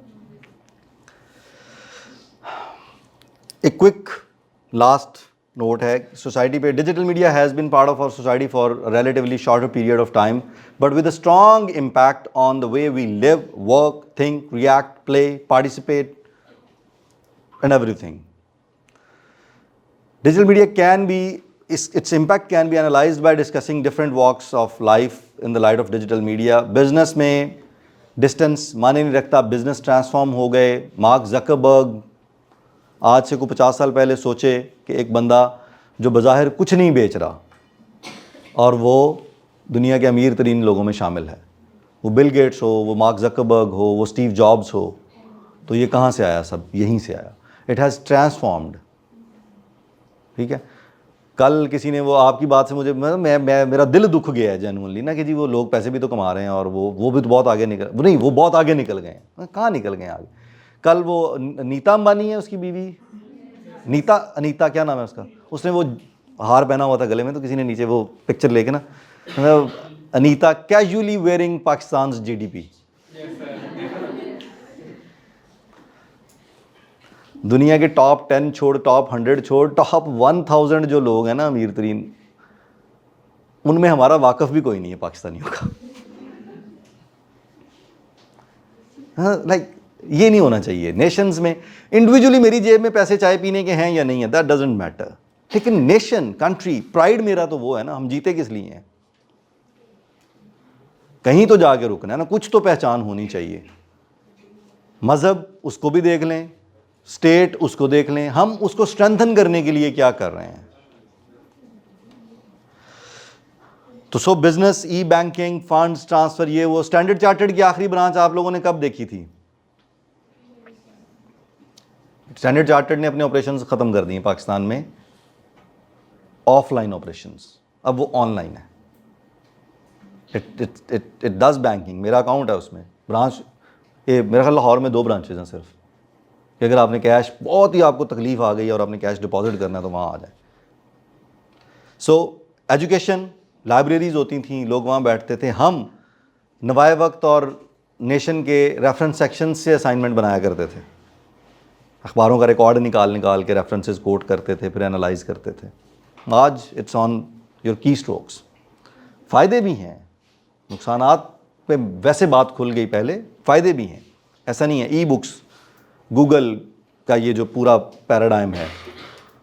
एक क्विक लास्ट नोट है, सोसाइटी पे digital media has been part of our society for relatively shorter period of time, but with a strong impact on the way we live, work, think, react, play, participate and everything. Digital media can be, its impact can be analyzed by discussing different walks of life in the light of digital media. Business में distance माने नहीं रखता, business transform हो गए। Mark Zuckerberg आज से कुछ 50 साल पहले सोचे कि एक बंदा जो बज़ाहिर कुछ नहीं बेच रहा और वो दुनिया के अमीर तरीन लोगों में शामिल है, वो बिल गेट्स हो, वो मार्क ज़करबर्ग हो, वो स्टीव जॉब्स हो, तो ये कहाँ से आया? सब यहीं से आया। It has transformed. ठीक है, कल किसी ने, वो आपकी बात से मुझे मेरा दिल दुख गया है जेन्युइनली ना, कि जी वो लोग पैसे भी तो कमा रहे हैं और वो भी तो बहुत आगे निकल, नहीं वो बहुत आगे निकल गए हैं। कहाँ निकल गए आगे? कल वो नीता अंबानी है, उसकी बीवी अनीता क्या नाम है उसका, उसने वो हार पहना हुआ था गले में, तो किसी ने नीचे वो पिक्चर लेके ना, मतलब Anita casually wearing Pakistan GDP। दुनिया के टॉप 10 छोड़, टॉप 100 छोड़, टॉप 1000 जो लोग हैं ना अमीर तरीन, उनमें हमारा वाकफ भी कोई नहीं है पाकिस्तानियों का। हाँ, लाइक ये नहीं होना चाहिए नेशंस में। इंडिविजुअली मेरी जेब में पैसे चाय पीने के हैं या नहीं है, दैट डजंट मैटर, लेकिन नेशन, कंट्री, प्राइड मेरा तो वो है ना, हम जीते किस लिए हैं? कहीं तो जाके रुकना है ना, कुछ तो पहचान होनी चाहिए। मज़हब उसको भी देख लें, स्टेट उसको देख लें, हम उसको स्ट्रेंथन करने के लिए क्या कर रहे हैं। तो सो बिजनेस, ई बैंकिंग, फंड्स ट्रांसफर, ये वो। स्टैंडर्ड चार्टर्ड की आखिरी ब्रांच आप लोगों ने कब देखी थी? स्टैंडर्ड चार्टर्ड ने अपने ऑपरेशंस ख़त्म कर दिए पाकिस्तान में, ऑफलाइन ऑपरेशंस, अब वो ऑनलाइन है। इट डज बैंकिंग, मेरा अकाउंट है उसमें, ब्रांच ये मेरा ख्याल लाहौर में 2 ब्रांचेज हैं सिर्फ, कि अगर आपने कैश, बहुत ही आपको तकलीफ आ गई और आपने कैश डिपॉजिट करना है तो वहाँ आ जाए। सो एजुकेशन, लाइब्रेरीज़ होती थी, लोग वहाँ बैठते थे। हम नवाए वक्त और नेशन के रेफरेंस सेक्शन से असाइनमेंट बनाया करते थे, अखबारों का रिकॉर्ड निकाल के रेफरेंसेस कोट करते थे, फिर एनालाइज करते थे। आज इट्स ऑन योर की स्ट्रोक्स। फ़ायदे भी हैं, नुकसानात पे वैसे बात खुल गई पहले, फ़ायदे भी हैं, ऐसा नहीं है। ई बुक्स, गूगल का ये जो पूरा पैराडाइम है,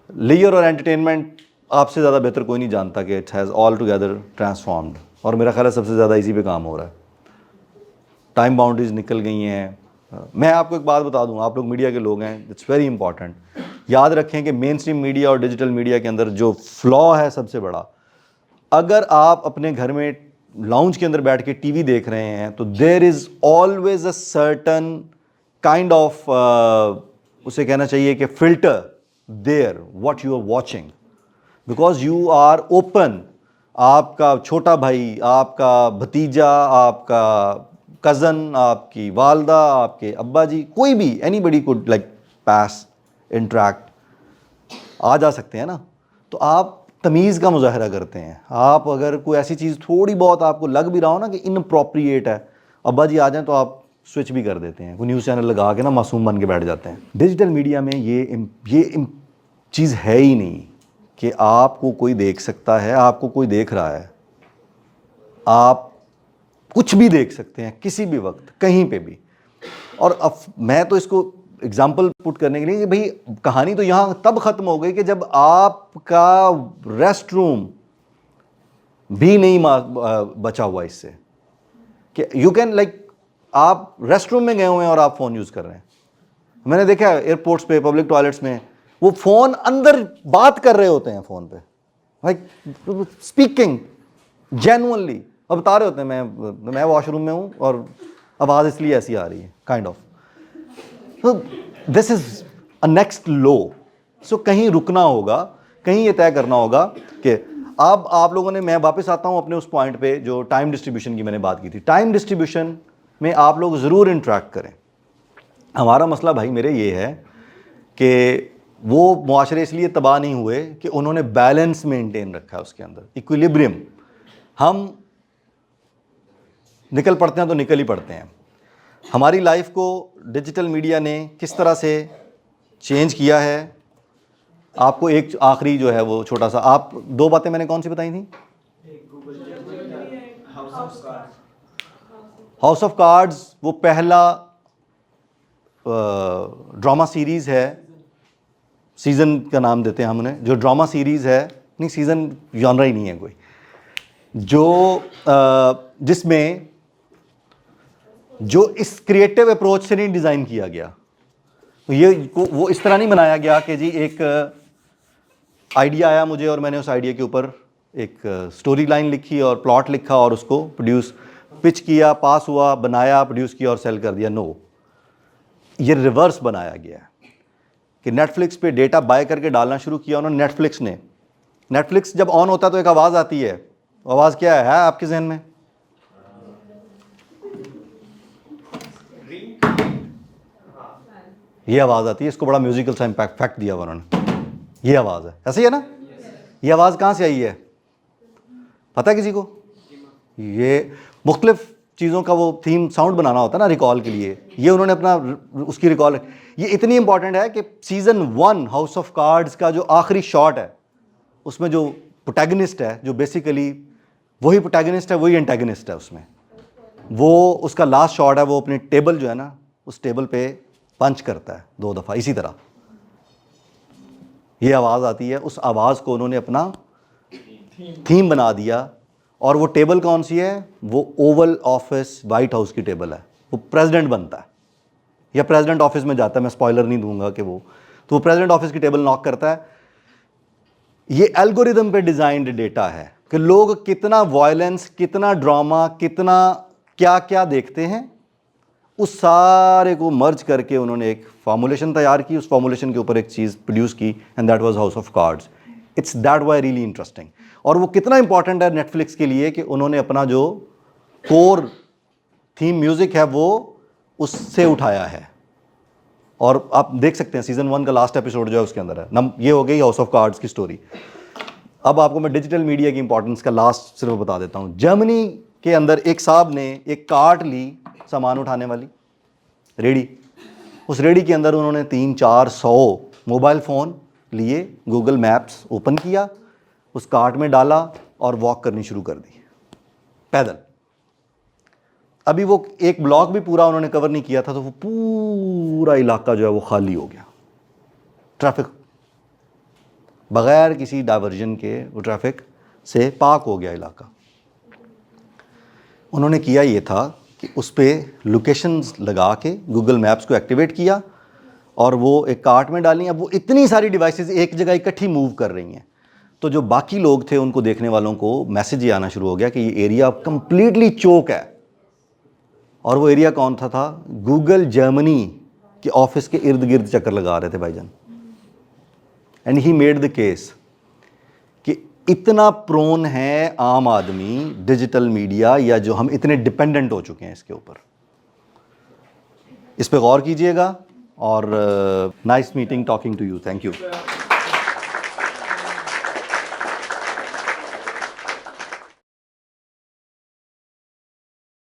लेयर और एंटरटेनमेंट आपसे ज़्यादा बेहतर कोई नहीं जानता कि it has all together transformed, और मेरा ख्याल है सबसे ज़्यादा इसी पे काम हो रहा है। टाइम बाउंड्रीज निकल गई हैं। मैं आपको एक बात बता दूं, आप लोग मीडिया के लोग हैं, इट्स वेरी इंपॉर्टेंट, याद रखें कि मेन स्ट्रीम मीडिया और डिजिटल मीडिया के अंदर जो फ्लॉ है सबसे बड़ा, अगर आप अपने घर में लाउंज के अंदर बैठ के टीवी देख रहे हैं तो there is always a certain kind of, उसे कहना चाहिए कि filter there what you are watching, because you are open. आपका छोटा भाई, आपका भतीजा, आपका कज़न, आपकी वालदा, आपके अब्बा जी, कोई भी, anybody could like pass, interact, आ जा सकते हैं ना। तो आप तमीज़ का मुजाहरा करते हैं। आप अगर कोई ऐसी चीज़ थोड़ी बहुत आपको लग भी रहा हो ना कि इनअप्रोप्रिएट है, अब्बा जी आ जाएं तो आप स्विच भी कर देते हैं, कोई न्यूज़ चैनल लगा के ना मासूम बन के बैठ जाते हैं। डिजिटल मीडिया में ये चीज़ है ही नहीं कि आपको कोई देख सकता है, आपको कोई देख रहा है। आप कुछ भी देख सकते हैं किसी भी वक्त, कहीं पे भी। और अब मैं तो इसको एग्जाम्पल पुट करने के लिए कि भाई कहानी तो यहाँ तब ख़त्म हो गई कि जब आपका रेस्ट रूम भी नहीं बचा हुआ इससे, कि यू कैन लाइक, आप रेस्ट रूम में गए हुए हैं और आप फ़ोन यूज़ कर रहे हैं। मैंने देखा है एयरपोर्ट्स पे, पब्लिक टॉयलेट्स में, वो फ़ोन अंदर बात कर रहे होते हैं फ़ोन पे, लाइक स्पीकिंग जेन्युइनली, अब बता रहे होते हैं मैं वॉशरूम में हूँ और आवाज़ इसलिए ऐसी आ रही है, काइंड ऑफ। तो दिस इज़ अ नेक्स्ट लो। सो कहीं रुकना होगा, कहीं ये तय करना होगा कि अब आप लोगों ने, मैं वापस आता हूँ अपने उस पॉइंट पे जो टाइम डिस्ट्रीब्यूशन की मैंने बात की थी। टाइम डिस्ट्रीब्यूशन में आप लोग ज़रूर इंटरेक्ट करें। हमारा मसला भाई मेरे ये है कि वो मुआशरे इसलिए तबाह नहीं हुए कि उन्होंने बैलेंस मेंटेन रखा है उसके अंदर, इक्विलिब्रियम। हम निकल पड़ते हैं तो निकल ही पड़ते हैं। हमारी लाइफ को डिजिटल मीडिया ने किस तरह से चेंज किया है, आपको एक आखिरी जो है वो छोटा सा, आप 2 बातें मैंने कौन सी बताई थी? हाउस ऑफ कार्ड्स वो पहला ड्रामा सीरीज़ है, सीज़न का नाम देते हैं हमने, जो ड्रामा सीरीज़ है, नहीं सीज़न जॉनरा ही नहीं है कोई, जो जिसमें जो इस क्रिएटिव अप्रोच से नहीं डिज़ाइन किया गया। तो ये वो इस तरह नहीं बनाया गया कि जी एक आइडिया आया मुझे और मैंने उस आइडिया के ऊपर एक स्टोरी लाइन लिखी और प्लॉट लिखा और उसको प्रोड्यूस, पिच किया, पास हुआ, बनाया, प्रोड्यूस किया और सेल कर दिया। नो, ये रिवर्स बनाया गया है कि नेटफ्लिक्स पे डेटा बाय करके डालना शुरू किया उन्होंने। नेटफ्लिक्स जब ऑन होता है तो एक आवाज़ आती है, आवाज़ क्या है आपके जहन में? ये आवाज़ आती है, इसको बड़ा म्यूजिकल सा इम्पैक्ट फैक्ट दिया हुआ उन्होंने। ये आवाज़ है, ऐसे ही है ना? ये आवाज़ कहाँ से आई है पता है किसी को? ये मुख्तलिफ चीज़ों का वो थीम साउंड बनाना होता है ना रिकॉल के लिए, ये उन्होंने अपना उसकी रिकॉल, ये इतनी इंपॉर्टेंट है कि सीज़न 1 हाउस ऑफ कार्ड्स का जो आखिरी शॉट है उसमें जो प्रोटैगनिस्ट है, जो बेसिकली वही प्रोटैगनिस्ट है वही एंटैगनिस्ट है उसमें, वो उसका लास्ट शॉट है, वो अपनी टेबल जो है ना उस टेबल पे पंच करता है 2 दफ़ा, इसी तरह ये आवाज़ आती है। उस आवाज़ को उन्होंने अपना थीम बना दिया। और वो टेबल कौन सी है? वो ओवल ऑफिस वाइट हाउस की टेबल है। वो प्रेसिडेंट बनता है या प्रेसिडेंट ऑफिस में जाता है, मैं स्पॉइलर नहीं दूंगा कि वो, तो वो प्रेसिडेंट ऑफिस की टेबल नॉक करता है। ये एल्गोरिदम पे डिज़ाइंड डेटा है कि लोग कितना वायलेंस, कितना ड्रामा, कितना क्या क्या देखते हैं उस सारे को मर्ज करके उन्होंने एक फॉर्मुलेशन तैयार की, उस फॉर्मुलेशन के ऊपर एक चीज़ प्रोड्यूस की, and that was house of cards. It's that why really interesting. और वो कितना इंपॉर्टेंट है नेटफ्लिक्स के लिए कि उन्होंने अपना जो कोर थीम म्यूज़िक है वो उससे उठाया है. और आप देख सकते हैं सीज़न 1 का लास्ट एपिसोड जो है उसके अंदर है. ये हो गई हाउस ऑफ कार्ड्स की स्टोरी. अब आपको मैं डिजिटल मीडिया की इंपॉर्टेंस का लास्ट सिर्फ बता देता हूँ. जर्मनी के अंदर एक साहब ने एक कार्ट ली, सामान उठाने वाली रेडी. उस रेडी के अंदर उन्होंने 300-400 मोबाइल फ़ोन लिए, गूगल मैप्स ओपन किया, उस कार्ट में डाला और वॉक करनी शुरू कर दी पैदल. अभी वो एक ब्लॉक भी पूरा उन्होंने कवर नहीं किया था तो वो पूरा इलाका जो है वो खाली हो गया. ट्रैफिक बगैर किसी डाइवर्जन के वो ट्रैफिक से पाक हो गया इलाका. उन्होंने किया ये था कि उस पर लोकेशंस लगा के गूगल मैप्स को एक्टिवेट किया और वो एक कार्ट में डाली. अब वो इतनी सारी डिवाइसेस एक जगह इकट्ठी मूव कर रही हैं, तो जो बाकी लोग थे उनको देखने वालों को मैसेज ये आना शुरू हो गया कि ये एरिया कंप्लीटली चोक है. और वो एरिया कौन था गूगल जर्मनी के ऑफिस के इर्द गिर्द चक्कर लगा रहे थे भाईजान. And he made the case कि इतना प्रोन है आम आदमी डिजिटल मीडिया, या जो हम इतने डिपेंडेंट हो चुके हैं इसके ऊपर. इस पे गौर कीजिएगा. और nice meeting, talking to you. Thank you.